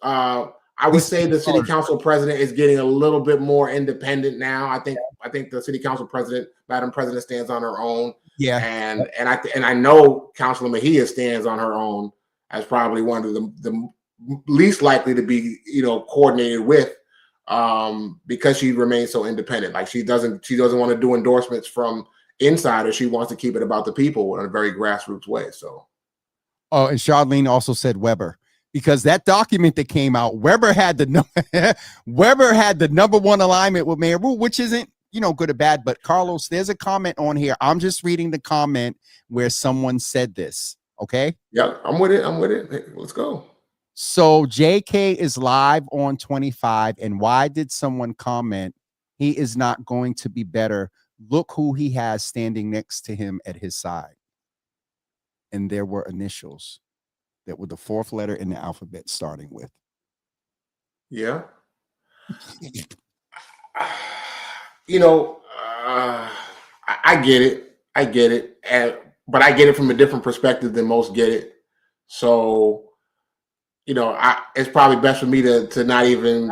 I would say the city council president is getting a little bit more independent now. I think the city council president, Madam President, stands on her own. Yeah. And I know Councilor Mejia stands on her own as probably one of the least likely to be, coordinated with, because she remains so independent. Like she doesn't want to do endorsements from insiders. She wants to keep it about the people in a very grassroots way. So. Oh, and Charlene also said Weber, because that document that came out, Weber had the number one alignment with Mayor Wu, which isn't, good or bad. But Carlos, there's a comment on here. I'm just reading the comment where someone said this. Okay. Yeah, I'm with it. Hey, let's go. So JK is live on 25. And why did someone comment he is not going to be better? Look who he has standing next to him at his side. And there were initials that were the 4th letter in the alphabet starting with. Yeah. I get it. But I get it from a different perspective than most get it. So, it's probably best for me to not even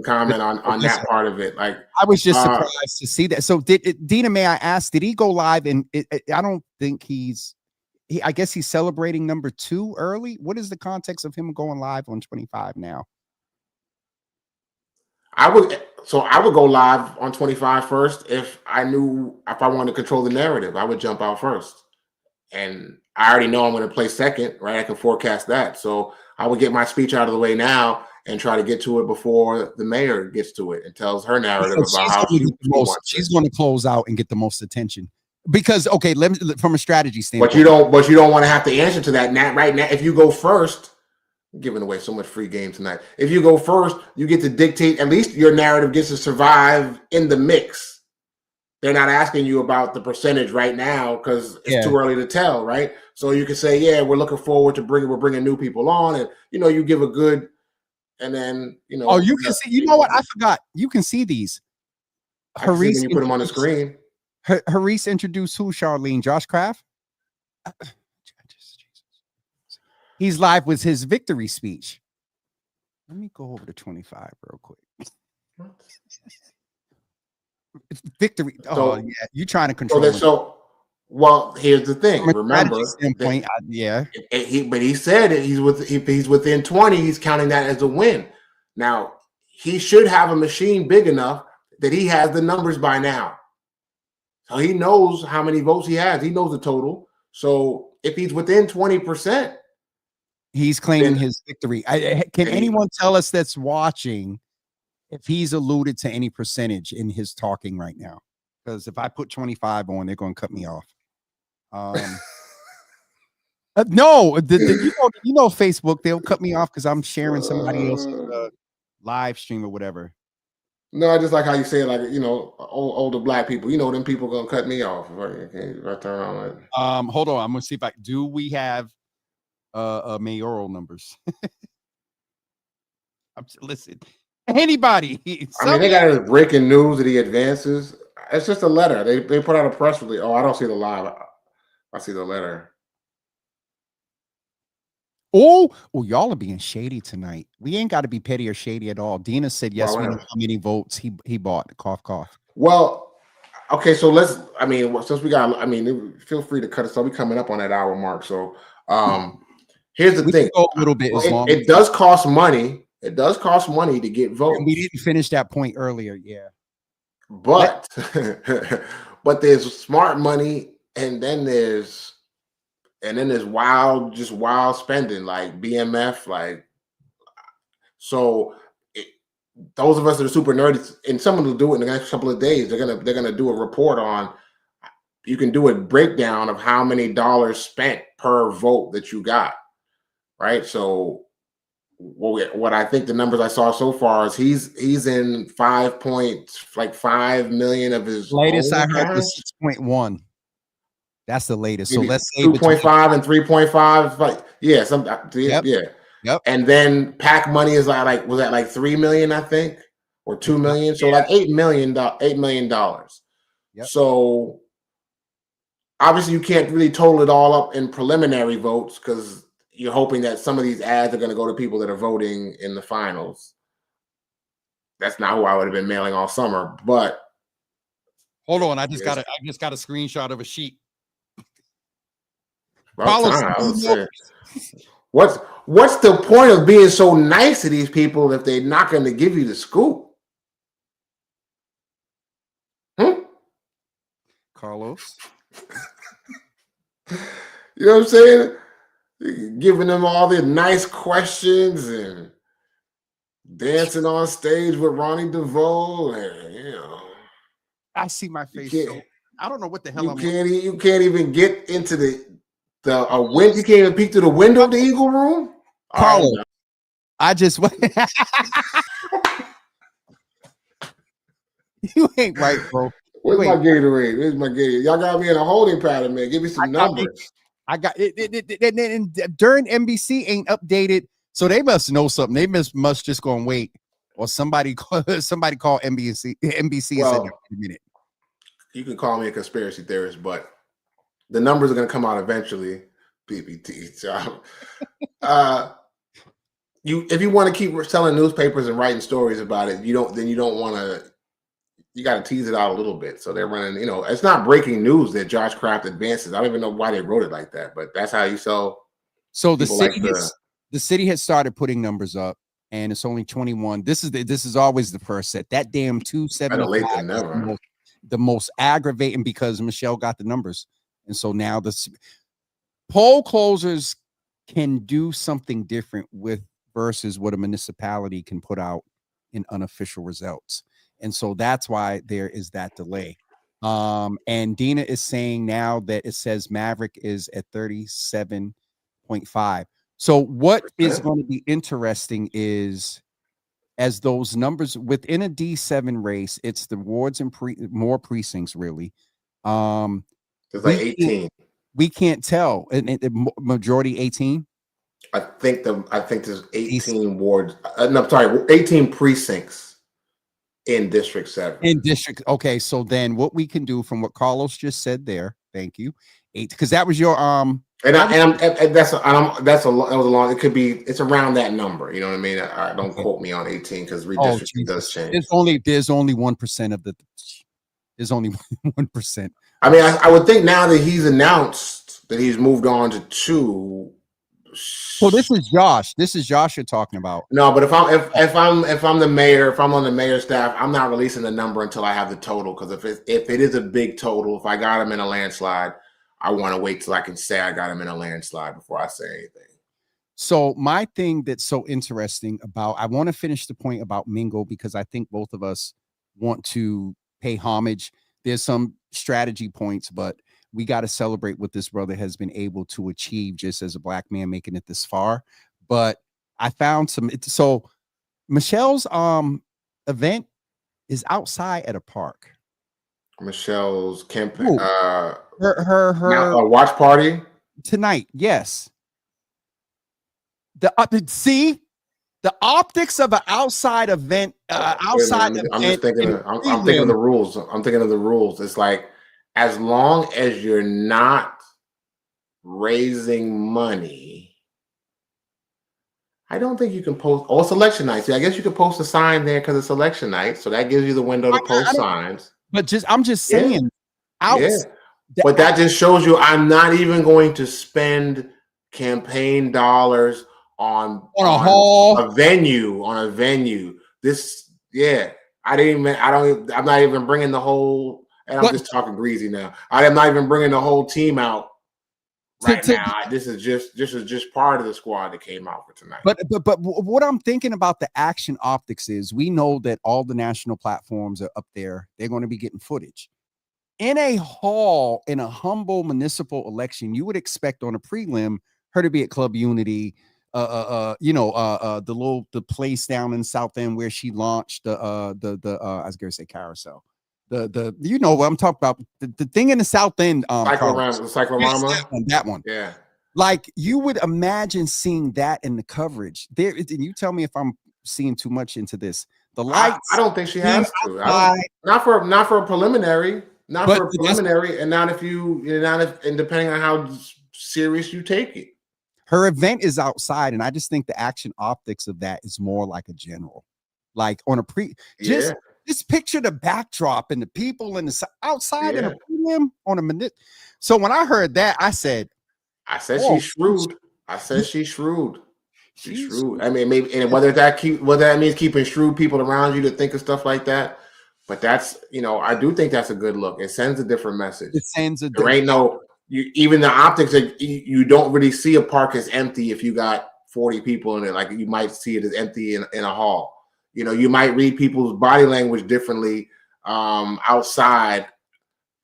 comment on that part of it. Like I was just surprised to see that. So Dina, may I ask, did he go live? And I don't think I guess he's celebrating number 2 early. What is the context of him going live on 25 now? I would go live on 25 first if I wanted to control the narrative. I would jump out first. And I already know I'm going to play second, right? I can forecast that. So I would get my speech out of the way now and try to get to it before the mayor gets to it and tells her narrative about how she wants. She's going to close out and get the most attention. Because okay, from a strategy standpoint. But you don't want to have to answer to that right now. If you go first, I'm giving away so much free game tonight. If you go first, you get to dictate. At least your narrative gets to survive in the mix. They're not asking you about the percentage right now because it's too early to tell, right? So you can say, yeah, we're looking forward to we're bringing new people on, and you give a good, and then Oh, you can see. You know what? I forgot. You can see these. When you put them on the screen. Harris introduced who? Charlene, Josh Kraft. He's live with his victory speech. Let me go over to 25 real quick. Victory. Oh, yeah. You're trying to control. Well, here's the thing. Remember, but he said it. If he's within 20, he's counting that as a win. Now, he should have a machine big enough that he has the numbers by now. So he knows how many votes he has. He knows the total. So if he's within 20%, he's claiming his victory. Can anyone tell us that's watching if he's alluded to any percentage in his talking right now? Because if I put 25 on, they're going to cut me off. No, Facebook, they'll cut me off because I'm sharing somebody else's live stream or whatever. No, I just like how you say it, like, older black people. Them people gonna cut me off. If I turn around. Hold on, I'm gonna see if we have mayoral numbers. Listen, anybody. I mean, they got his breaking news that he advances. It's just a letter. They put out a press release. Oh, I don't see the live. I see the letter. Oh, y'all are being shady tonight. We ain't got to be petty or shady at all. Dina said yes. We know how many votes he bought. Cough, cough. Well, okay. So since we got, feel free to cut us off. We coming up on that hour mark. So, here's the thing. Go a little bit. It does cost money. It does cost money to get votes. And we didn't finish that point earlier. Yeah. But, but there's smart money, and then there's wild spending, like BMF, like. So those of us that are super nerdy, and someone will do it in the next couple of days. They're gonna do a report on. You can do a breakdown of how many dollars spent per vote that you got, right? So what I think the numbers I saw so far is he's in 5 million of his latest. I heard was 6.1. That's the latest. Maybe so let's say 2.5 and 3.5. Like Yep. And then PAC money is was that like 3 million, I think, or 2 million. So like $8 million. Yep. So obviously you can't really total it all up in preliminary votes because you're hoping that some of these ads are going to go to people that are voting in the finals. That's not who I would have been mailing all summer. But hold on, I just got a screenshot of a sheet. What's the point of being so nice to these people if they're not going to give you the scoop? Carlos, you know what I'm saying? Giving them all the nice questions and dancing on stage with Ronnie DeVoe, and I see my face. I don't know what the hell you can't even get into the window. You can't even peek through the window of the Eagle room. Carlos, I just went. You ain't right, bro. Where's my Gatorade? Y'all got me in a holding pattern, man. Give me some numbers. I got it. During NBC ain't updated, so they must know something. They must just go and wait, or somebody call NBC. NBC is in a minute. You can call me a conspiracy theorist, but the numbers are going to come out eventually. PPT. So, if you want to keep selling newspapers and writing stories about it, you don't want to. You got to tease it out a little bit. So they're running. It's not breaking news that Josh Kraft advances. I don't even know why they wrote it like that, but that's how you sell. So the city has started putting numbers up, and it's only 21. This is always the first set. That damn 275. The most aggravating because Michelle got the numbers. And so now the poll closers can do something different versus what a municipality can put out in unofficial results. And so that's why there is that delay. And Dina is saying now that it says Maverick is at 37.5. So what is going to be interesting is as those numbers within a D7 race, it's the wards and more precincts really. It's like 18. We can't tell. And majority 18. I think there's 18 wards. No, I'm sorry, 18 precincts in District 7. In District, okay. So then, what we can do from what Carlos just said there, thank you, 8, because that was your that was a long. It could be. It's around that number. You know what I mean? Don't quote me on 18 because redistricting does change. There's only 1% of the. There's only 1%. I mean, I would think now that he's announced that he's moved on to 2. Well, this is Josh. This is Josh you're talking about. No, but if I'm the mayor, if I'm on the mayor's staff, I'm not releasing the number until I have the total. Because if it is a big total, if I got him in a landslide, I want to wait till I can say I got him in a landslide before I say anything. So my thing that's so interesting about, I want to finish the point about Mingo because I think both of us want to pay homage. There's some strategy points, but we got to celebrate what this brother has been able to achieve just as a Black man making it this far. But I found so Michelle's event is outside at a park. Michelle's campaign, her watch party tonight. Yes. The optics of an outside event. I'm just thinking. I'm thinking of the rules. I'm thinking of the rules. It's like, as long as you're not raising money, I don't think you can post. Oh, it's election night. So I guess you could post a sign there because it's election night. So that gives you the window to post signs. But I'm just saying. But that just shows you I'm not even going to spend campaign dollars on a hall, a venue. I'm not even bringing the whole. And I'm just talking greasy now. I am not even bringing the whole team out right now. This is just part of the squad that came out for tonight. But what I'm thinking about the action optics is we know that all the national platforms are up there. They're going to be getting footage. In a hall, in a humble municipal election, you would expect on a prelim her to be at Club Unity, the place down in South End where she launched I was going to say Carousel. You know what I'm talking about, the thing in the South End, Cyclorama, that one. Yeah, like you would imagine seeing that in the coverage there. And you tell me if I'm seeing too much into this. The lights. I don't think she has to. Not for a preliminary. And depending on how serious you take it. Her event is outside, and I just think the action optics of that is more like a general, like on a just picture the backdrop and the people in the outside in a prelim on a minute. So when I heard that, I said she's shrewd. She's shrewd. I mean, maybe, and whether that means keeping shrewd people around you to think of stuff like that. But that's, I do think that's a good look. It sends a different message. There ain't even the optics that you don't really see a park as empty if you got 40 people in it. Like you might see it as empty in a hall. You might read people's body language differently outside.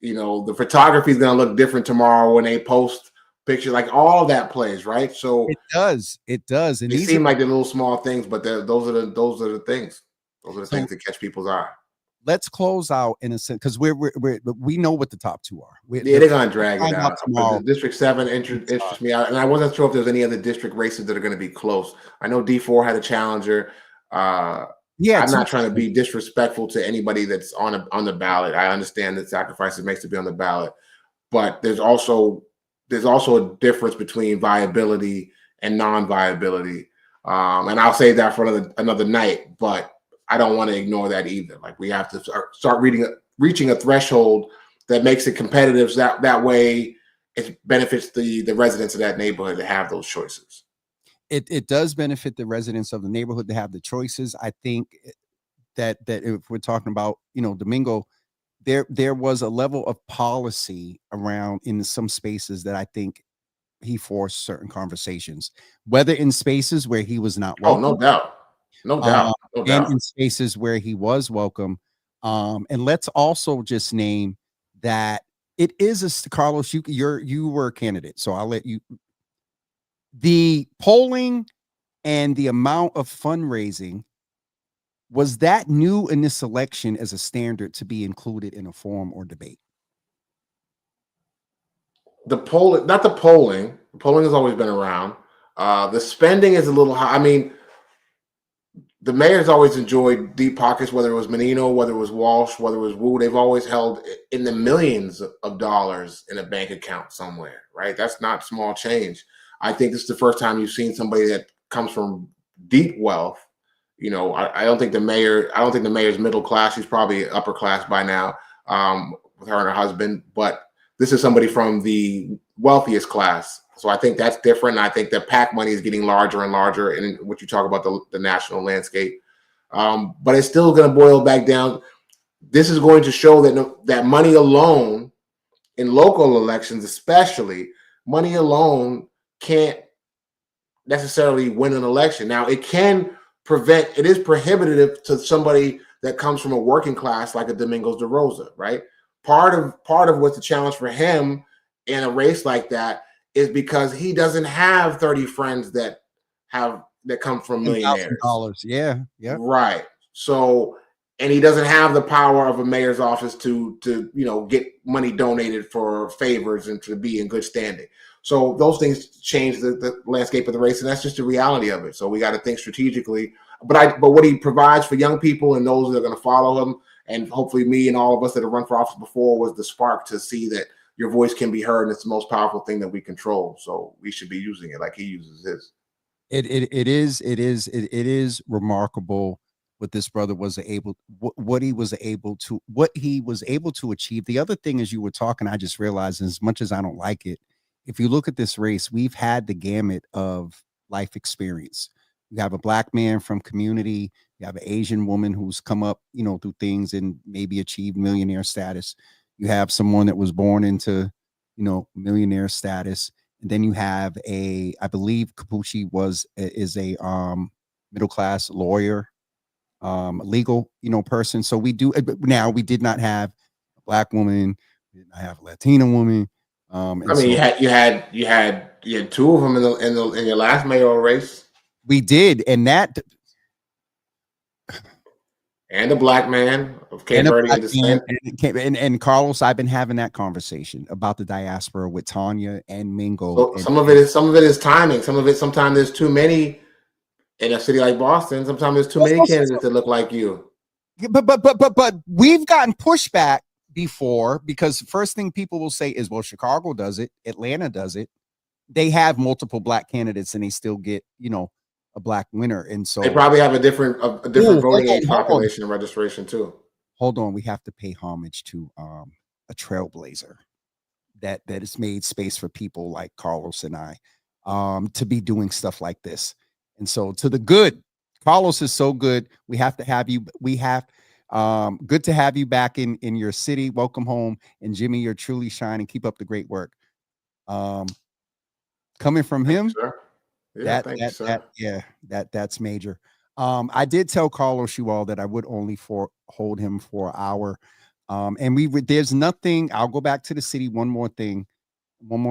The photography is going to look different tomorrow when they post pictures. Like all that plays, right? So it does. And they seem like the little small things, but those are the things. Those are the things that catch people's eye. Let's close out in a sense because we know what the top two are. They're gonna drag it out. The District 7 interests me out, and I wasn't sure if there's any other district races that are going to be close. I know D4 had a challenger. I'm not trying to be disrespectful to anybody that's on the ballot. I understand that sacrifice it makes to be on the ballot, but there's also a difference between viability and non-viability. And I'll say that for another night, but I don't want to ignore that either. Like we have to start reaching a threshold that makes it competitive. So that way it benefits the residents of that neighborhood to have those choices. It does benefit the residents of the neighborhood to have the choices. I think that if we're talking about, Domingo, there was a level of policy around in some spaces that I think he forced certain conversations, whether in spaces where he was not welcome. Oh, no doubt. And in spaces where he was welcome. And let's also just name that it is Carlos, you were a candidate, so I'll let you. The polling and the amount of fundraising, was that new in this election as a standard to be included in a forum or debate? The polling, not the polling. The polling has always been around. The spending is a little high. I mean, the mayor's always enjoyed deep pockets, whether it was Menino, whether it was Walsh, whether it was Wu. They've always held in the millions of dollars in a bank account somewhere, right? That's not small change. I think this is the first time you've seen somebody that comes from deep wealth. You know, I don't think the mayor, I don't think the mayor's middle class. She's probably upper class by now, with her and her husband. But this is somebody from the wealthiest class. So I think that's different. And I think that PAC money is getting larger and larger in what you talk about the national landscape. But it's still going to boil back down. This is going to show that that money alone, in local elections especially, money alone can't necessarily win an election. Now, it can prevent, it is prohibitive to somebody that comes from a working class like a Domingos de Rosa, right? Part of what's the challenge for him in a race like that is because he doesn't have 30 friends that come from millionaires. $10,000. Yeah. Yeah. Right. So, and he doesn't have the power of a mayor's office to get money donated for favors and to be in good standing. So those things change the landscape of the race, and that's just the reality of it. So we got to think strategically. But what he provides for young people and those that are going to follow him, and hopefully me and all of us that have run for office before, was the spark to see that your voice can be heard, and it's the most powerful thing that we control. So we should be using it like he uses his. It is remarkable what this brother was able, what he was able to achieve. The other thing, as you were talking, I just realized, as much as I don't like it, if you look at this race, we've had the gamut of life experience. You have a black man from community, you have an Asian woman who's come up, through things and maybe achieved millionaire status. You have someone that was born into, millionaire status. And then you have I believe Capucci is a middle class lawyer, legal, person. So we did not have a black woman, we did not have a Latina woman. I mean, you had two of them in your last mayoral race. We did, and a black man of Cape Verdean descent. And Carlos, I've been having that conversation about the diaspora with Tanya and Mingo. So some of it is timing. Sometimes there's too many in a city like Boston. Sometimes there's too many candidates that look like you. But we've gotten pushback before, because the first thing people will say is, well, Chicago does it, Atlanta does it. They have multiple black candidates and they still get, a black winner. And so they probably have a different voting age population and registration too. Hold on, we have to pay homage to a trailblazer that has made space for people like Carlos and I to be doing stuff like this. And so, to the good, Carlos is so good. We have to have you. Good to have you back in your city. Welcome home. And Jimmy, you're truly shining. Keep up the great work. Coming from him, that's major. I did tell Carlos you all that I would only hold him for an hour. And there's nothing. I'll go back to the city one more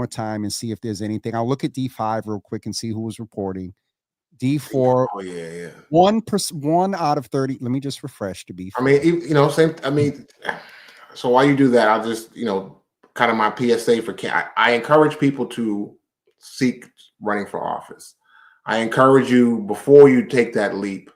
time and see if there's anything. I'll look at D5 real quick and see who was reporting. D4. Oh yeah. 1 out of 30. Let me just refresh to be fair. I mean, same. I mean, so while you do that, I'll just, kind of my PSA for I encourage people to seek running for office. I encourage you, before you take that leap,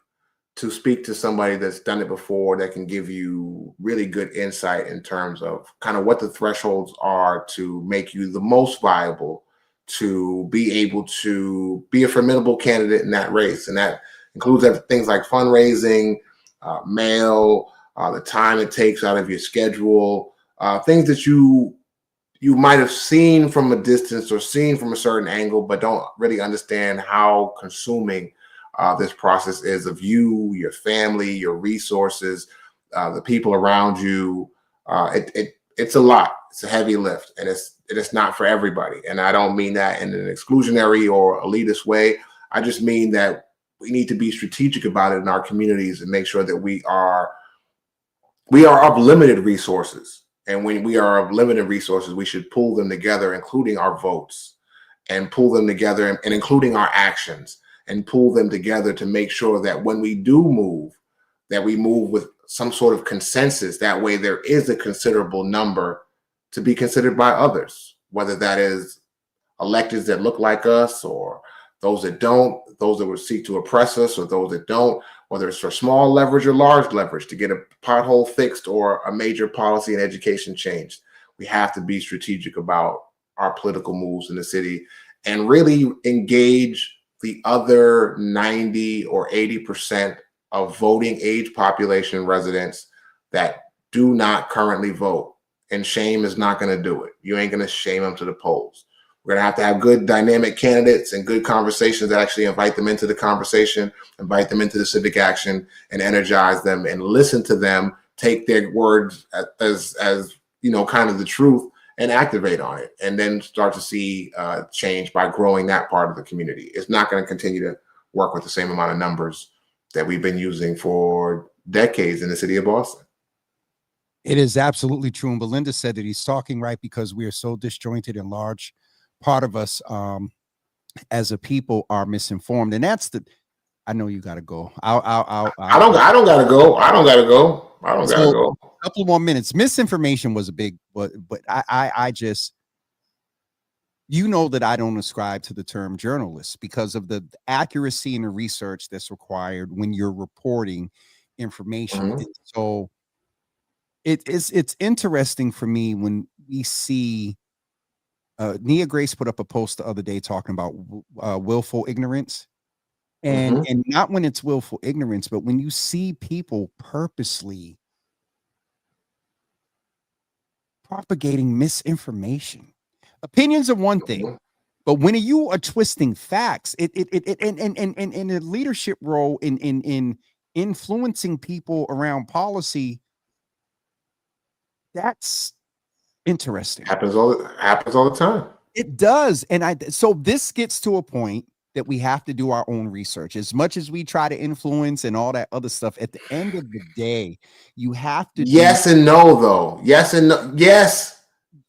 to speak to somebody that's done it before, that can give you really good insight in terms of kind of what the thresholds are to make you the most viable, to be able to be a formidable candidate in that race. And that includes things like fundraising, mail, the time it takes out of your schedule, things that you might have seen from a distance or seen from a certain angle, but don't really understand how consuming this process is of you, your family, your resources, the people around you. It's a lot. It's a heavy lift, and it's not for everybody. And I don't mean that in an exclusionary or elitist way. I just mean that we need to be strategic about it in our communities and make sure that we are of limited resources. And when we are of limited resources, we should pool them together, including our votes, and pull them together and including our actions, and pull them together to make sure that when we do move, that we move with some sort of consensus. That way there is a considerable number to be considered by others, whether that is electeds that look like us, or those that don't, those that would seek to oppress us, or those that don't, whether it's for small leverage or large leverage to get a pothole fixed or a major policy and education changed. We have to be strategic about our political moves in the city and really engage the other 90 or 80% of voting age population residents that do not currently vote. And shame is not going to do it. You ain't going to shame them to the polls. We're going to have good dynamic candidates and good conversations that actually invite them into the conversation, invite them into the civic action, and energize them and listen to them, take their words as kind of the truth, and activate on it, and then start to see change by growing that part of the community. It's not going to continue to work with the same amount of numbers that we've been using for decades in the city of Boston. It is absolutely true. And Belinda said that he's talking right, because we are so disjointed, and large part of us as a people are misinformed. And that's I know you got to go. I don't gotta go. I don't gotta go. A couple more minutes. Misinformation was a big, but I just, that I don't ascribe to the term journalist because of the accuracy and the research that's required when you're reporting information. Mm-hmm. So it's interesting for me when we see Nia Grace put up a post the other day talking about willful ignorance. And not when it's willful ignorance, but when you see people purposely propagating misinformation. Opinions are one thing, but when you are twisting facts, in a leadership role in influencing people around policy, that's interesting. Happens all the time. It does. And so this gets to a point that we have to do our own research. As much as we try to influence and all that other stuff, at the end of the day, you have to yes and no, though. Yes and no.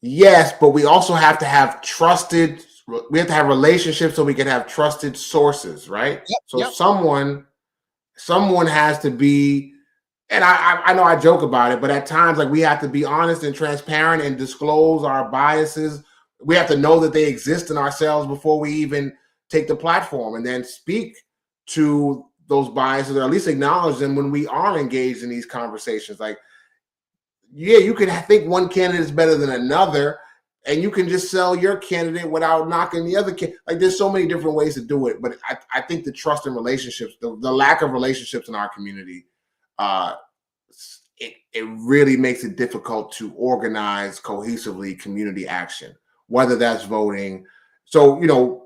Yes, but we also have to have we have to have relationships so we can have trusted sources, right? Someone has to be, and I know I joke about it, but at times, like, we have to be honest and transparent and disclose our biases. We have to know that they exist in ourselves before we even take the platform, and then speak to those biases, or at least acknowledge them when we are engaged in these conversations. Like, yeah, you can think one candidate is better than another, and you can just sell your candidate without knocking the other candidate. Like, there's so many different ways to do it. But I think the trust and relationships, the lack of relationships in our community, it really makes it difficult to organize cohesively community action, whether that's voting. So,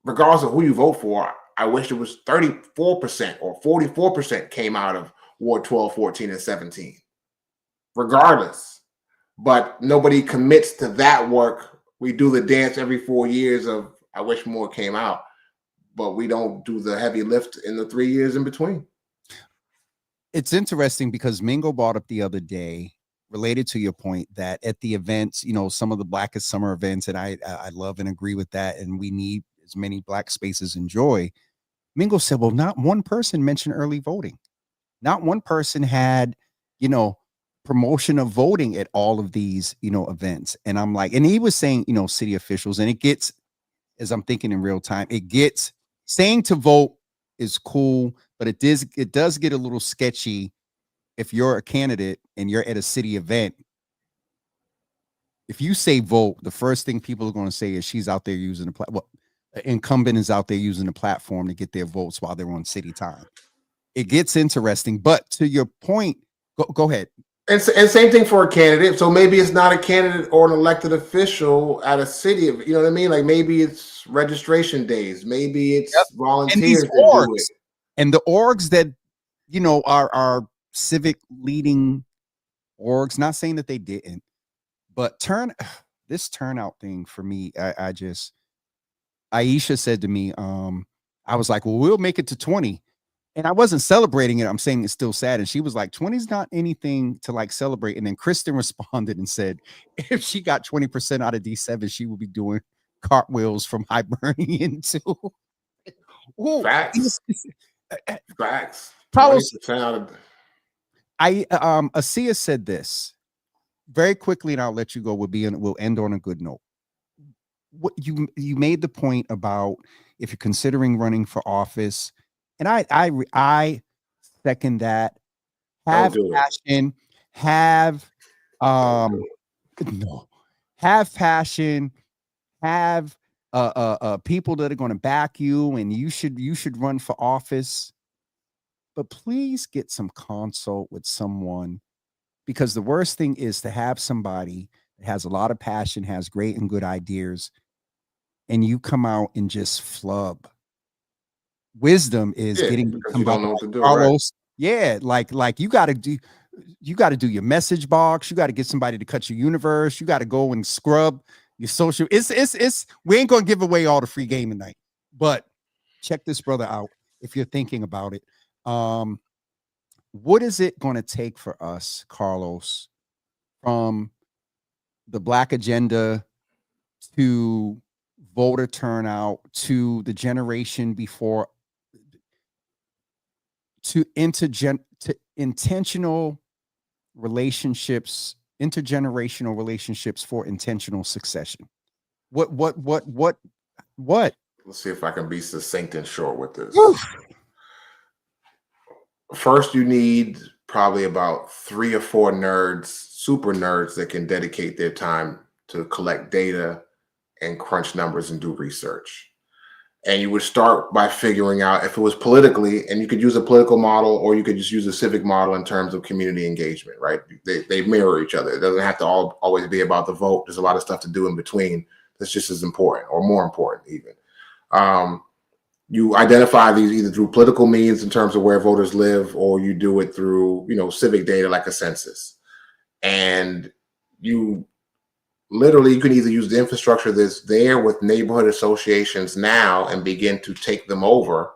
regardless of who you vote for, I wish it was 34% or 44% came out of Ward 12, 14, and 17. Regardless. But nobody commits to that work. We do the dance every 4 years of, I wish more came out, but we don't do the heavy lift in the 3 years in between. It's interesting because Mingo brought up the other day, related to your point, that at the events, some of the Blackest Summer events, and I love and agree with that, and we need as many Black spaces in joy. Mingo said, well, not one person mentioned early voting. Not one person had, promotion of voting at all of these, events. And I'm like, and he was saying, city officials, and it gets, as I'm thinking in real time, it gets, saying to vote is cool, but it does get a little sketchy if you're a candidate and you're at a city event. If you say vote, the first thing people are going to say is she's out there using the platform. Incumbent is out there using the platform to get their votes while they're on city time. It gets interesting, but to your point, go ahead. And same thing for a candidate. So maybe it's not a candidate or an elected official at a city. You know what I mean? Like, maybe it's registration days. Maybe it's volunteers that do it. And the orgs that, are civic leading orgs, not saying that they didn't, but this turnout thing for me, Aisha said to me, I was like, well, we'll make it to 20. And I wasn't celebrating it. I'm saying it's still sad. And she was like, 20's not anything to like celebrate. And then Kristen responded and said, if she got 20% out of D7, she would be doing cartwheels from Hibernian to oh, Facts. uh, uh, Facts. Carlos. 20% out of Asia said this very quickly, and I'll let you go. We'll end on a good note. What you made the point about if you're considering running for office, and I second that. don't Have do it. passion, have Don't do no, have passion, have people that are going to back you, and you should run for office. But please get some consult with someone, because the worst thing is to have somebody that has a lot of passion, has great and good ideas, and you come out and just flub. Wisdom is it. Yeah, getting because you somebody don't know what to like do, right? Carlos. Yeah, like you got to do your message box. You got to get somebody to cut your universe. You got to go and scrub your social. It's we ain't gonna give away all the free game tonight, but check this brother out if you're thinking about it. What is it going to take for us, Carlos, from the Black agenda to voter turnout to the generation before to intentional relationships, intergenerational relationships for intentional succession? What? Let's see if I can be succinct and short with this. Woo. First, you need probably about 3 or 4 nerds, super nerds that can dedicate their time to collect data and crunch numbers and do research. And you would start by figuring out if it was politically, and you could use a political model or you could just use a civic model in terms of community engagement, right? They mirror each other. It doesn't have to always be about the vote. There's a lot of stuff to do in between that's just as important or more important even. You identify these either through political means in terms of where voters live, or you do it through, civic data like a census. And you literally, you can either use the infrastructure that's there with neighborhood associations now and begin to take them over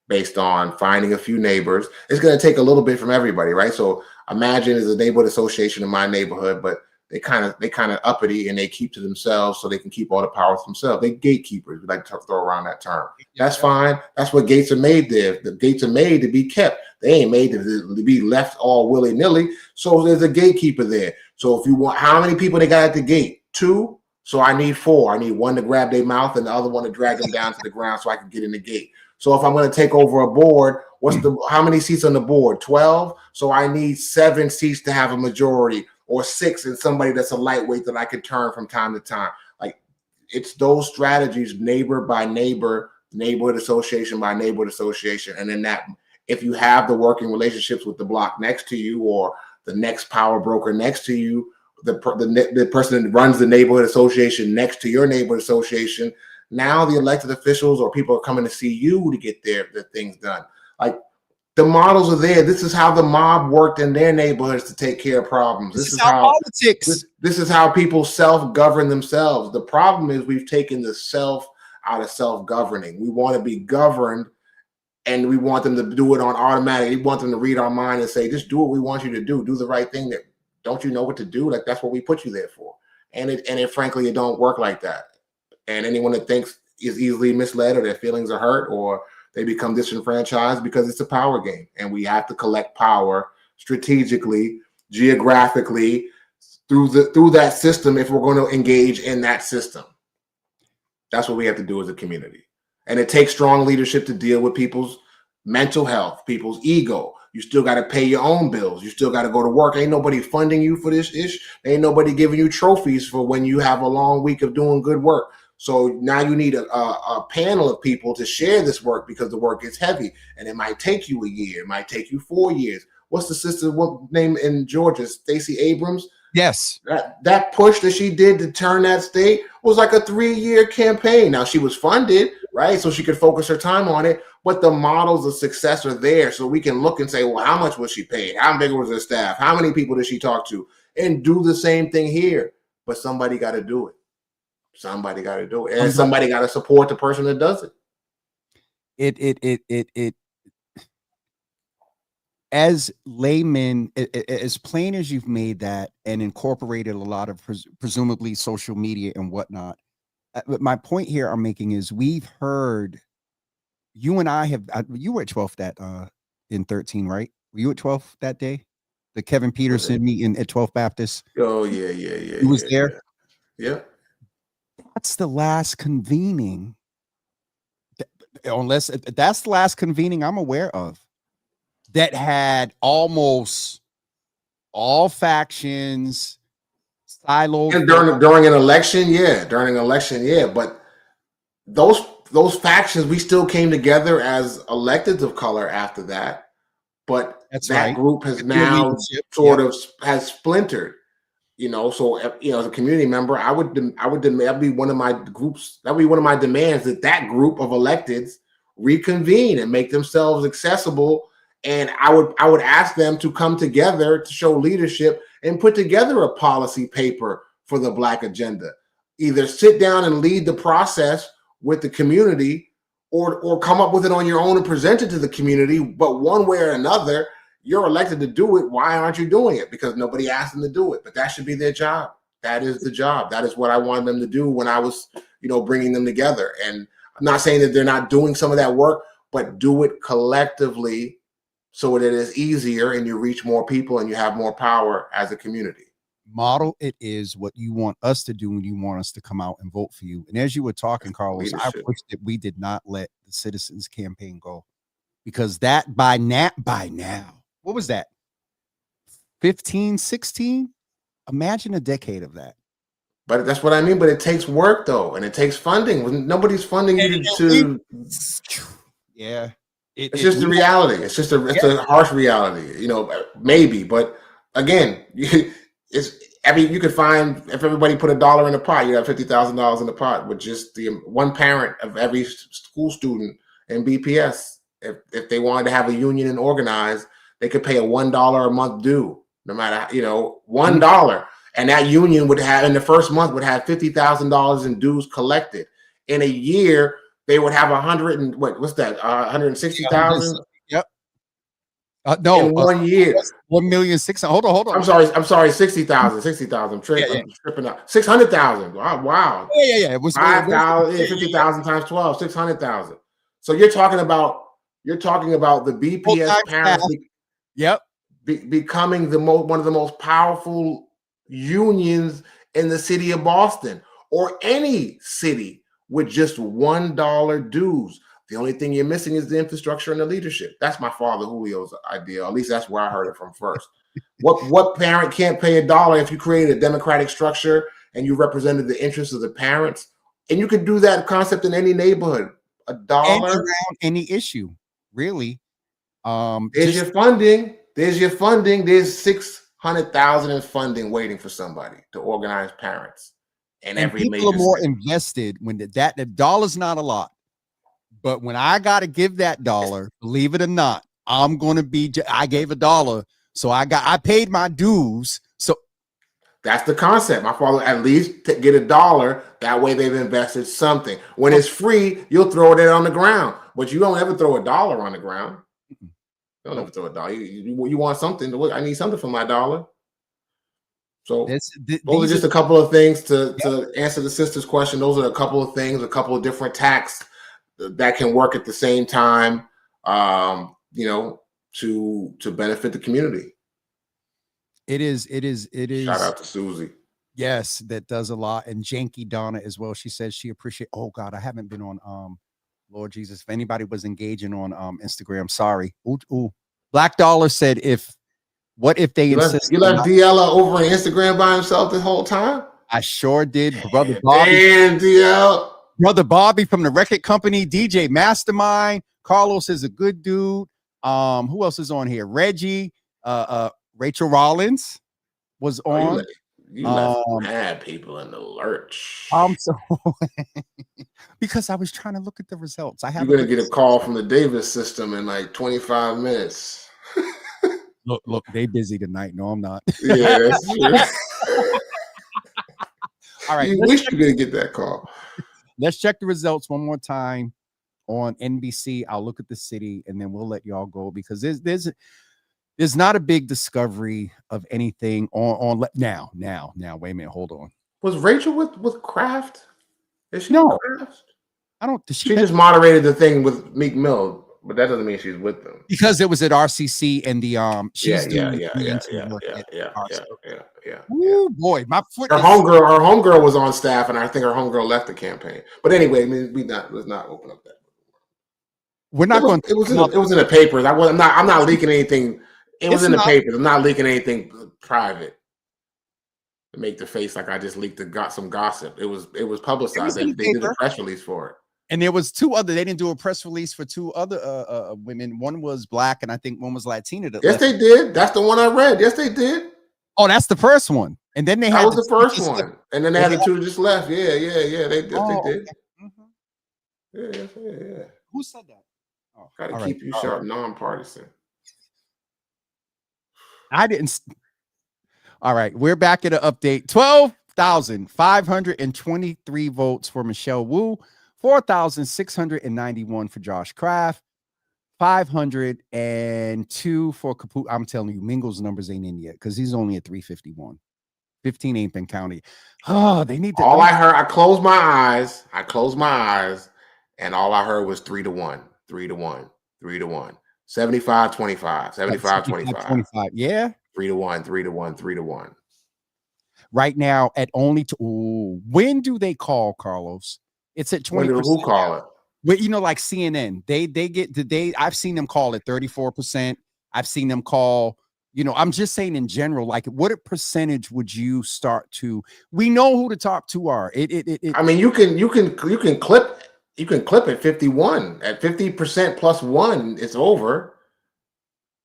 based on finding a few neighbors. It's going to take a little bit from everybody, right? So imagine there's a neighborhood association in my neighborhood, but they kind of uppity and they keep to themselves so they can keep all the power to themselves. They gatekeepers. We like to throw around that term. That's fine. That's what gates are made there. The gates are made to be kept. They ain't made to be left all willy-nilly. So there's a gatekeeper there. So if you want, how many people they got at the gate? 2. So I need 4. I need 1 to grab their mouth and the other one to drag them down to the ground so I can get in the gate. So if I'm going to take over a board, how many seats on the board? 12. So I need 7 seats to have a majority, or 6 and somebody that's a lightweight that I can turn from time to time. Like, it's those strategies, neighbor by neighbor, neighborhood association by neighborhood association. And then that, if you have the working relationships with the block next to you or the next power broker next to you, the person that runs the neighborhood association next to your neighborhood association, now the elected officials or people are coming to see you to get their things done. Like, the models are there. This is how the mob worked in their neighborhoods to take care of problems. This is how politics. This is how people self-govern themselves. The problem is we've taken the self out of self-governing. We want to be governed, and we want them to do it on automatic. We want them to read our mind and say, just do what we want you to do. Do the right thing. That don't you know what to do? Like, that's what we put you there for. And it frankly, it don't work like that. And anyone that thinks is easily misled or their feelings are hurt or they become disenfranchised, because it's a power game. And we have to collect power strategically, geographically, through that system if we're going to engage in that system. That's what we have to do as a community. And it takes strong leadership to deal with people's mental health, people's ego. You still got to pay your own bills. You still got to go to work. Ain't nobody funding you for this ish. Ain't nobody giving you trophies for when you have a long week of doing good work. So now you need a panel of people to share this work, because the work is heavy and it might take you a year. It might take you 4 years. What's the sister name in Georgia? Stacey Abrams. Yes. That push that she did to turn that state was like a 3-year campaign. Now, she was funded, right? So she could focus her time on it. But the models of success are there. So we can look and say, well, how much was she paid? How big was her staff? How many people did she talk to? And do the same thing here. But somebody got to do it. Somebody got to do it. And somebody got to support the person that does it. as laymen, as plain as you've made that and incorporated a lot of presumably social media and whatnot, but my point here I'm making is we've heard, you and I have, you were at 12th that in 13, right? Were you at 12th that day? The Kevin Peterson meeting at 12th Baptist. Oh yeah. He was there. Yeah. That's the last convening. Unless that's the last convening I'm aware of that had almost all factions siloed. And during an election, yeah. But those factions, we still came together as electeds of color after that. But That's that right. group has Your now leadership, sort of has splintered. So as a community member, that'd be one of my groups. That'd be one of my demands, that group of electeds reconvene and make themselves accessible. And I would ask them to come together to show leadership and put together a policy paper for the Black agenda. Either sit down and lead the process with the community, or come up with it on your own and present it to the community. But one way or another, you're elected to do it. Why aren't you doing it? Because nobody asked them to do it. But that should be their job. That is the job. That is what I wanted them to do when I was, bringing them together. And I'm not saying that they're not doing some of that work, but do it collectively so that it is easier and you reach more people and you have more power as a community. Model it is what you want us to do when you want us to come out and vote for you. And as you were talking, Carlos, I wish that we did not let the citizens campaign go, because that by now, what was that? 15, 16? Imagine a decade of that. But that's what I mean. But it takes work, though, and it takes funding. Nobody's funding you to. Yeah, it's just the reality. It's just a harsh reality, maybe. But again, you could find, if everybody put $1 in the pot, you have $50,000 in the pot with just the one parent of every school student in BPS. If they wanted to have a union and organize, they could pay a $1 a month due, no matter, $1. And that union would have, in the first month, would have $50,000 in dues collected. In a year, they would have 160,000. Yep. No, in 1 year. 1,600,000. Hold on. I'm sorry, 60,000. 60,000. I'm tripping up. 600,000. Wow. Yeah. It was 5,000, 50,000 times 12, 600,000. So you're talking about the BPS parents. Becoming one of the most powerful unions in the city of Boston, or any city with just $1 dues. The only thing you're missing is the infrastructure and the leadership. That's my father Julio's idea. At least that's where I heard it from first. What parent can't pay $1 if you created a democratic structure and you represented the interests of the parents? And you could do that concept in any neighborhood. $1 around any issue, really. There's your funding. There's 600,000 in funding waiting for somebody to organize parents. And every people are more invested when the $1's not a lot. But when I got to give that $1, believe it or not, I gave $1. So I paid my dues. So that's the concept. My father, at least get $1. That way they've invested something. When it's free, you'll throw it on the ground, but you don't ever throw $1 on the ground. You don't ever throw $1. You want something I need something for my $1. So those are just a couple of things to answer the sister's question. Those are a couple of things, a couple of different tacks that can work at the same time, to benefit the community. It is. Shout out to Susie. Yes, that does a lot. And Janky Donna as well. She says she appreciates. Oh God, I haven't been on Lord Jesus. If anybody was engaging on Instagram, sorry. Ooh. Black Dollar said what if they insist? You left Diella over on Instagram by himself the whole time? I sure did. Brother Bobby. Damn, DL. Brother Bobby from the record company, DJ Mastermind. Carlos is a good dude. Who else is on here? Reggie, Rachel Rollins was on. You left mad people in the lurch. I'm so because I was trying to look at the results. You're gonna get a call from the Davis system in like 25 minutes. Look, they busy tonight. No, I'm not. Yeah, that's true. All right. You wish you could get that call. Let's check the results one more time on NBC. I'll look at the city and then we'll let y'all go, because there's There's not a big discovery of anything on now. Wait a minute, hold on. Was Rachel with Kraft? Is she with No, Kraft? I don't. Does she She just moderated the thing with Meek Mill, but that doesn't mean she's with them. because it was at RCC and the she's Yeah. doing freelancing work at RCC. Yeah. Oh boy, my foot Her is homegirl was on staff, and I think her homegirl left the campaign. But anyway, I mean, let's not open up that. we're not going to It was in the papers. I'm not leaking anything. It was in the papers. I'm not leaking anything private to make the face like I just got some gossip. It was publicized. They did a press release for it. And there was two other. They didn't do a press release for two other women. One was black, and I think one was Latina. Yes, they did. That's the one I read. Yes, they did. Oh, that's the first one. And then they that had was the first one, and then they had the two that just left. Yeah. They did. Okay. Yeah. Who said that? Oh, gotta keep you sharp, nonpartisan. I didn't. All right, we're back at an update. 12,523 votes for Michelle Wu, 4,691 for Josh Kraft, 502 for Kaput. I'm telling you, Mingle's numbers ain't in yet because he's only at 351. 15 ain't been counted. Oh, they need to. All I heard, I closed my eyes, and all I heard was 3-1, 3-1, 3-1, 75-25, 75-25. Yeah. 3-1, 3-1, 3-1. Right now at only when do they call, Carlos? It's at 20%. Who call it? Well, like CNN, I've seen them call it 34%. I've seen them call, I'm just saying in general, like what percentage would you start to? We know who the top two are. I mean, you can clip at 51 at 50% plus one. It's over.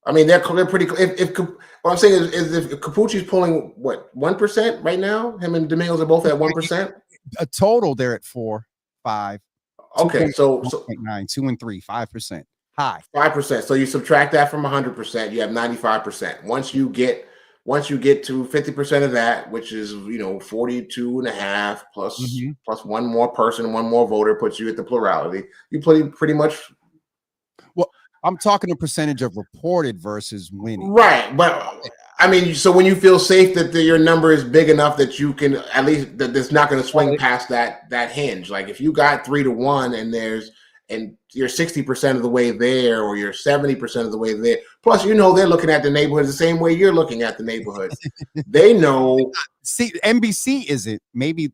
I mean, they're pretty. If what I'm saying is if Capucci's pulling what 1% right now, him and Domingos are both at 1%. A total, they're at 4, 5. Okay, so 9, 2 and 3, 5%. High 5%. So you subtract that from 100%, you have 95%. Once you get to 50% of that, which is 42.5 plus one more person, one more voter puts you at the plurality. You pretty much. Well, I'm talking a percentage of reported versus winning. Right, but I mean, so when you feel safe that your number is big enough that you can at least that it's not going to swing past that hinge. Like if you got 3-1 and you're 60% of the way there, or you're 70% of the way there. Plus, they're looking at the neighborhoods the same way you're looking at the neighborhoods. They know. See, NBC isn't. Maybe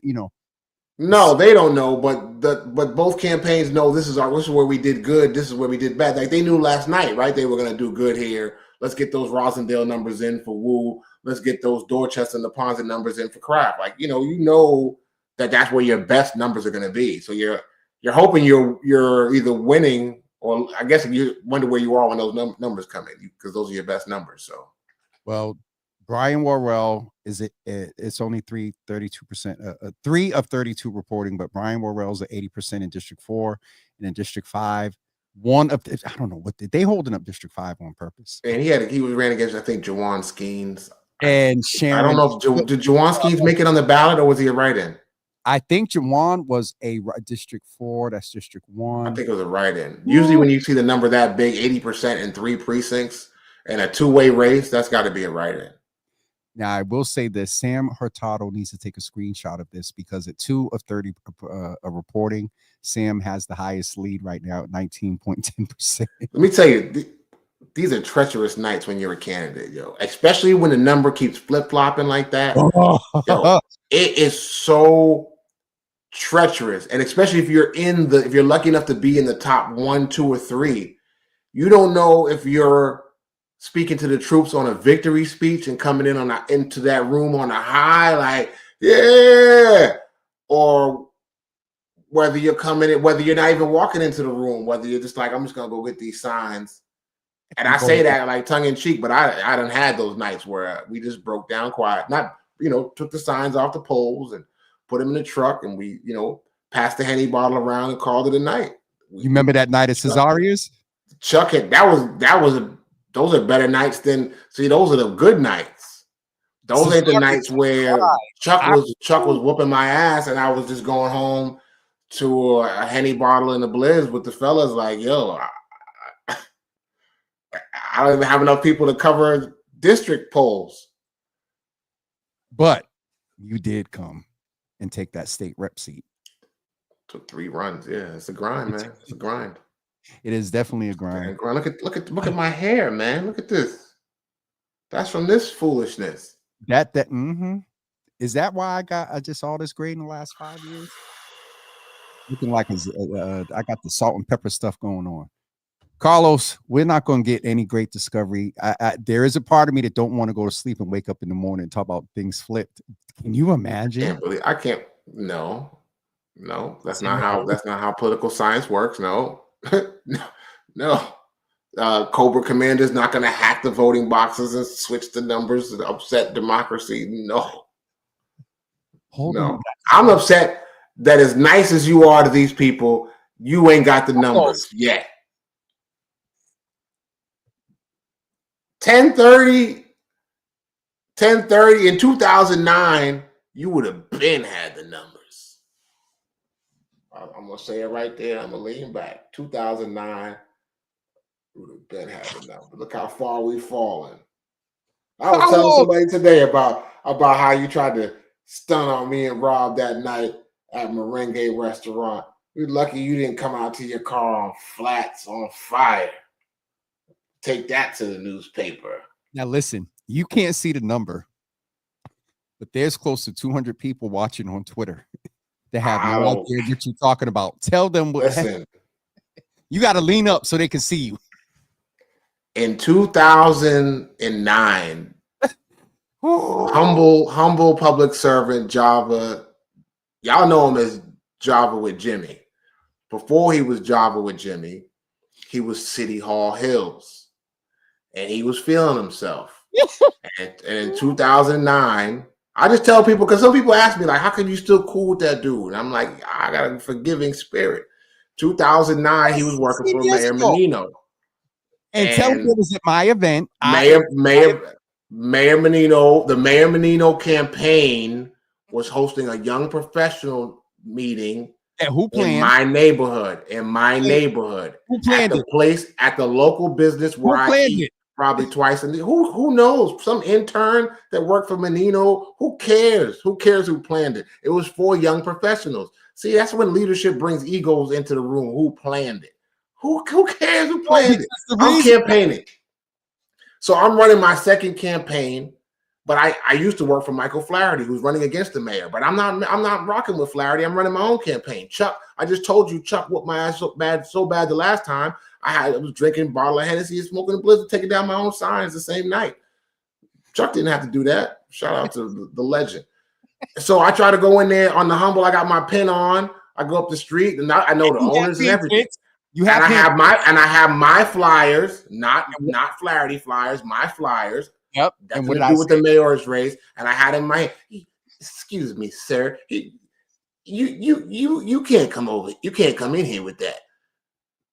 No, they don't know, but both campaigns know this is where we did good, this is where we did bad. Like they knew last night, right? They were going to do good here. Let's get those Rosendale numbers in for Wu. Let's get those Dorchester and the Ponza numbers in for Kraft. Like that's where your best numbers are going to be. So you're hoping you're either winning, or I guess you wonder where you are when those numbers come in, because those are your best numbers. So, well, Brian Worrell it's only 32%, 3 of 32 reporting, but Brian Worrell's at 80% in District 4, and in District 5, I don't know what they holding up District 5 on purpose. And he was ran against, I think, Jawan Skeens and Sharon. I don't know if did Jawan Skeens make it on the ballot, or was he a write-in? I think Jawan was a District 4. That's District 1. I think it was a write-in. Usually when you see the number that big, 80% in 3 precincts and a two-way race, that's got to be a write-in. Now, I will say this. Sam Hurtado needs to take a screenshot of this, because at 2 of 30 reporting, Sam has the highest lead right now at 19.10%. Let me tell you, these are treacherous nights when you're a candidate, especially when the number keeps flip-flopping like that. It is so treacherous. And especially if you're lucky enough to be in the top 1, 2, or 3, you don't know if you're speaking to the troops on a victory speech and coming into that room on a high, like, yeah, or whether you're coming in, whether you're not even walking into the room, whether you're just like, I'm just gonna go get these signs. And I say that like tongue in cheek, but I done had those nights where we just broke down quiet, not took the signs off the poles and put them in the truck, and we passed the Henny bottle around and called it a night. You remember that night at Cesaria's? Chuck it. Those are better nights than. See, those are the good nights. Those ain't the nights where Chuck was whooping my ass and I was just going home to a Henny bottle and a Blizz with the fellas. Like, yo, I don't even have enough people to cover district polls. But you did come and take that state rep seat. Took 3 runs. Yeah, it's a grind, man. It's a grind. It is definitely a grind. Look at my hair, man. Look at this. That's from this foolishness. Is that why I just saw this grade in the last 5 years? Looking like I got the salt and pepper stuff going on. Carlos, we're not going to get any great discovery. There is a part of me that don't want to go to sleep and wake up in the morning and talk about things flipped. Can you imagine? I can't. No, that's not how political science works. No. Cobra Commander's not going to hack the voting boxes and switch the numbers and upset democracy. No. Hold on. I'm upset that as nice as you are to these people, you ain't got the numbers yet. 1030 in 2009, you would have been had the numbers. I'm going to say it right there. I'm going to lean back. 2009, you would have been had the numbers. Look how far we've fallen. I was telling somebody today about how you tried to stun on me and Rob that night at Merengue Restaurant. You're lucky you didn't come out to your car on flats on fire. Take that to the newspaper. Now listen, you can't see the number, but there's close to 200 people watching on Twitter that have no idea what you're talking about. Tell them what. Listen, you got to lean up so they can see you. In 2009, humble public servant Java, y'all know him as Java with Jimmy. Before he was Java with Jimmy, he was City Hall Hills, and he was feeling himself. and in 2009, I just tell people, because some people ask me, like, how can you still cool with that dude? And I'm like, I got a forgiving spirit. 2009, he was working for Mayor Menino. And tell me it was at my event. Mayor Menino, the Mayor Menino campaign was hosting a young professional meeting in my neighborhood. Who planned at the local business where I eat probably twice a day. Who knows? Some intern that worked for Menino. Who cares? Who cares who planned it? It was for young professionals. See, that's when leadership brings egos into the room. Who planned it? Who cares who planned it? I'm campaigning. So I'm running my second campaign, but I used to work for Michael Flaherty, who's running against the mayor. But I'm not rocking with Flaherty. I'm running my own campaign. Chuck, I just told you, Chuck whooped my ass so bad the last time. I was drinking a bottle of Hennessy and smoking a blizzard, taking down my own signs the same night. Chuck didn't have to do that. Shout out to the legend. So I try to go in there on the humble. I got my pin on. I go up the street, and I know the owners and everything. I have my flyers, not Flaherty flyers, my flyers. Yep. That's what I do with the mayor's race. And I had in my hand, excuse me, sir. You can't come over. You can't come in here with that.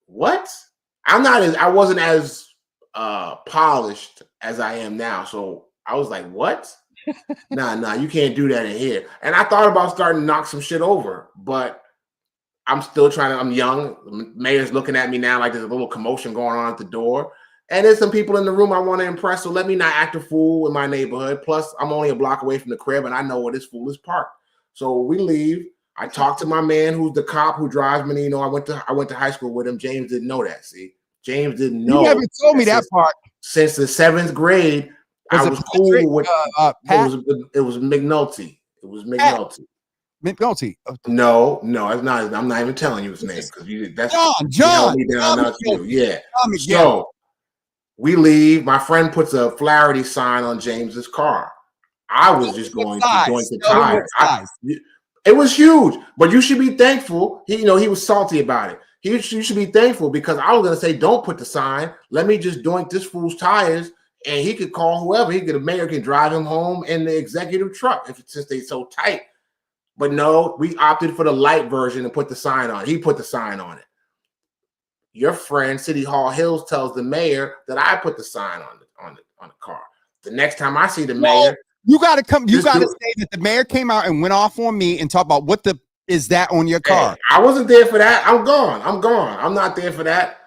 What? I wasn't as polished as I am now. So I was like, what? Nah, you can't do that in here. And I thought about starting to knock some shit over, but I'm still I'm young. The mayor's looking at me now like there's a little commotion going on at the door. And there's some people in the room I want to impress, so let me not act a fool in my neighborhood. Plus, I'm only a block away from the crib, and I know where this fool is parked. So we leave. I talk to my man who's the cop who drives Menino. I went to high school with him. James didn't know that, see? James didn't know. You haven't told me that part. Since the 7th grade, I was cool with it was McNulty. It was McNulty. McNulty. No, it's not. I'm not even telling you his name because that's John. Me down, not you. Yeah. So we leave. My friend puts a Flaherty sign on James's car. I was just going to joint the tires. It was huge, but you should be thankful. He was salty about it. You should be thankful because I was going to say, don't put the sign. Let me just doink this fool's tires, and he could call whoever. The mayor can drive him home in the executive truck since they're so tight. But no, we opted for the light version and put the sign on. He put the sign on it. Your friend, City Hall Hills, tells the mayor that I put the sign on the car. The next time I see the mayor, you got to come. You got to say that the mayor came out and went off on me and talk about what is that on your car. Hey, I wasn't there for that. I'm gone. I'm not there for that.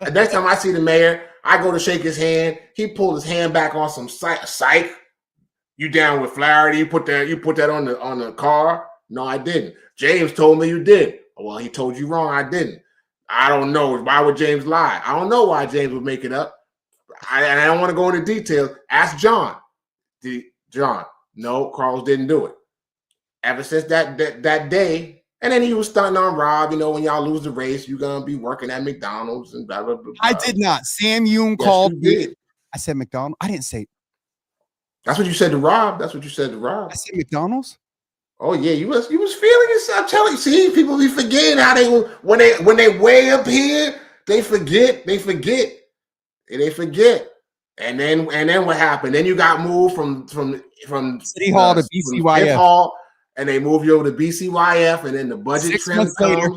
The next time I see the mayor, I go to shake his hand. He pulled his hand back on some psych. You down with Flaherty? You put that on the car? No, I didn't. James told me you did. Well, he told you wrong. I didn't. I don't know. Why would James lie? I don't know why James would make it up. And I don't want to go into details. Ask John. John, no, Carlos didn't do it. Ever since that day, and then he was stunting on Rob. You know, when y'all lose the race, you're gonna be working at McDonald's and blah blah blah. I did not. Sam Yoon called me. I said McDonald's. I didn't say. That's what you said to Rob. That's what you said to Rob. I said McDonald's. Oh yeah, you was feeling yourself. Telling you, see, people be forgetting how they when they way up here, they forget. And then what happened? Then you got moved from City Hall to BCYF. Hall, and they move you over to BCYF, and then the budget 6 trim months comes, later.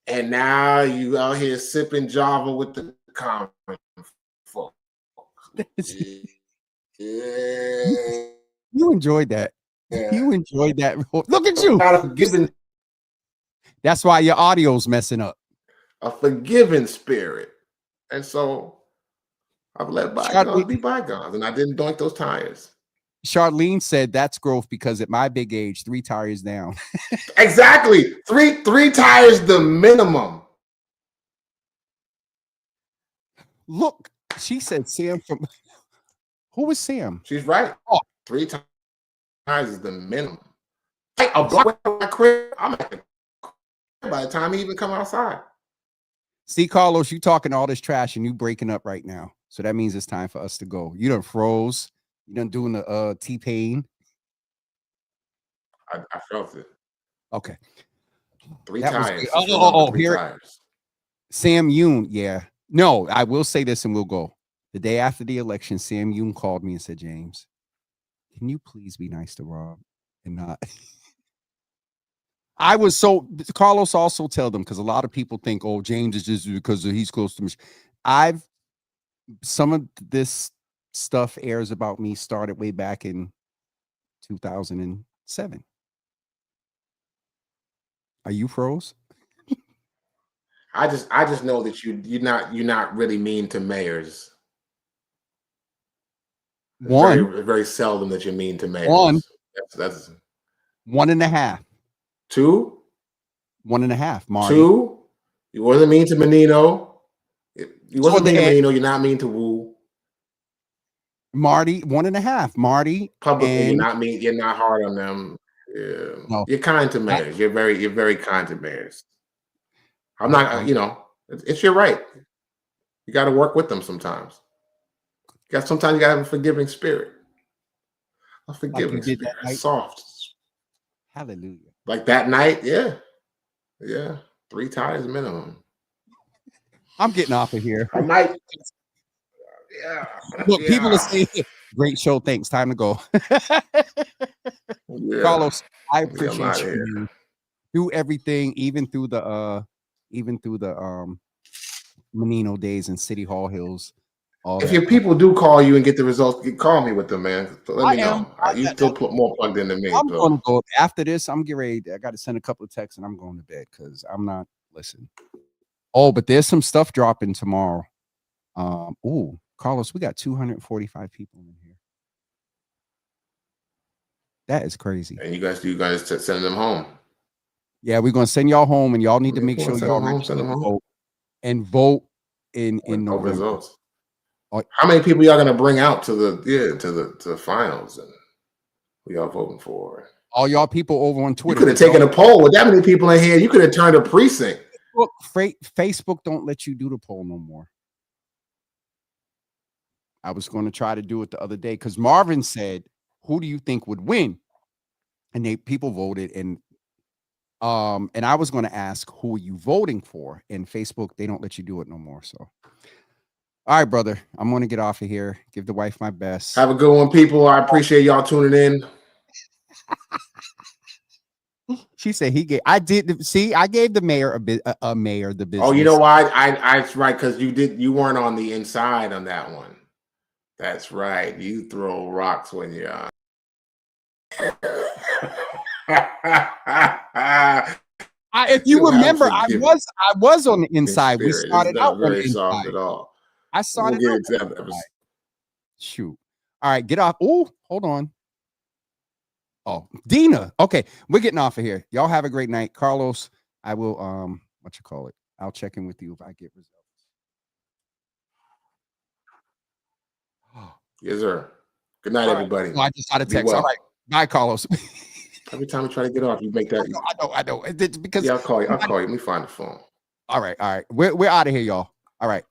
and now you out here sipping Java with the conference folks. Yeah. You enjoyed that. Yeah. You enjoyed that. Look at you. That's why your audio's messing up. A forgiving spirit, and so I've let bygones be bygones, and I didn't doink those tires. Charlene said that's growth because at my big age, 3 tires down. Exactly. Three tires the minimum. Look, she said Sam from who was Sam? She's right. Oh, 3 tires is the minimum. Like a block of my crib, I'm at the by the time he even come outside. See, Carlos, you talking all this trash and you breaking up right now. So that means it's time for us to go. You done froze. You done doing the T-Pain. I felt it. Okay. 3 that tires. Here. Tires. Sam Yoon, yeah. No, I will say this and we'll go. The day after the election, Sam Yoon called me and said, James, can you please be nice to Rob and not... I was so Carlos also tell them because a lot of people think, oh, James is just because he's close to me. Some of this stuff airs about me started way back in 2007. Are you froze? I just know that you're not really mean to mayors. Very, very seldom that you're mean to mayors. That's 1.5. 2? 1.5, Marty. 2? You wasn't mean to Menino. You wasn't mean to Menino. You're not mean to Wu. Marty, 1.5. Marty. Publicly, you're not mean. You're not hard on them. Yeah. No. You're kind to mayors. You're very kind to mayors. I'm not. You know, it's your right. You got to work with them sometimes. Sometimes you got to have a forgiving spirit. A forgiving spirit. Soft. Hallelujah. Like that night, yeah. 3 tires minimum. I'm getting off of here. I might. Yeah. Look, people are saying, great show. Thanks. Time to go. Carlos, I appreciate you through everything, even through the Menino days and City Hall Hills. If your people do call you and get the results, call me with them, man. Let me know. You still more plugged in than me. I'm going to go after this. I'm getting ready. I got to send a couple of texts and I'm going to bed because I'm not listening. Oh, but there's some stuff dropping tomorrow. Oh, Carlos, we got 245 people in here. That is crazy. And you guys send them home. Yeah, we're gonna send y'all home, and y'all need to make sure y'all send them home and vote in November. Results. How many people y'all gonna bring out to the finals? And who y'all voting for? All y'all people over on Twitter. You could have taken a poll with that many people in here. You could have turned a precinct. Facebook don't let you do the poll no more. I was going to try to do it the other day because Marvin said, "Who do you think would win?" And people voted, and I was going to ask, "Who are you voting for?" And Facebook, they don't let you do it no more. So. All right, brother. I'm going to get off of here. Give the wife my best. Have a good one, people. I appreciate y'all tuning in. She said I gave the mayor a mayor the business. Oh, you know why? That's right, because you weren't on the inside on that one. That's right. You throw rocks when you're on. If you remember, I was on the inside. We started out very soft at all. I saw We'll it. get into that episode. Shoot. All right, get off. Oh, hold on. Oh, Dina. Okay, we're getting off of here. Y'all have a great night. Carlos, I will what you call it? I'll check in with you if I get results. Yes, sir. Good night, All right. everybody. Oh, I just got a Be text. well. All right. Bye, Carlos. Every time we try to get off, you make that. I know. It's because Yeah, I'll call you. Let me find the phone. all right. We're out of here, y'all. All right.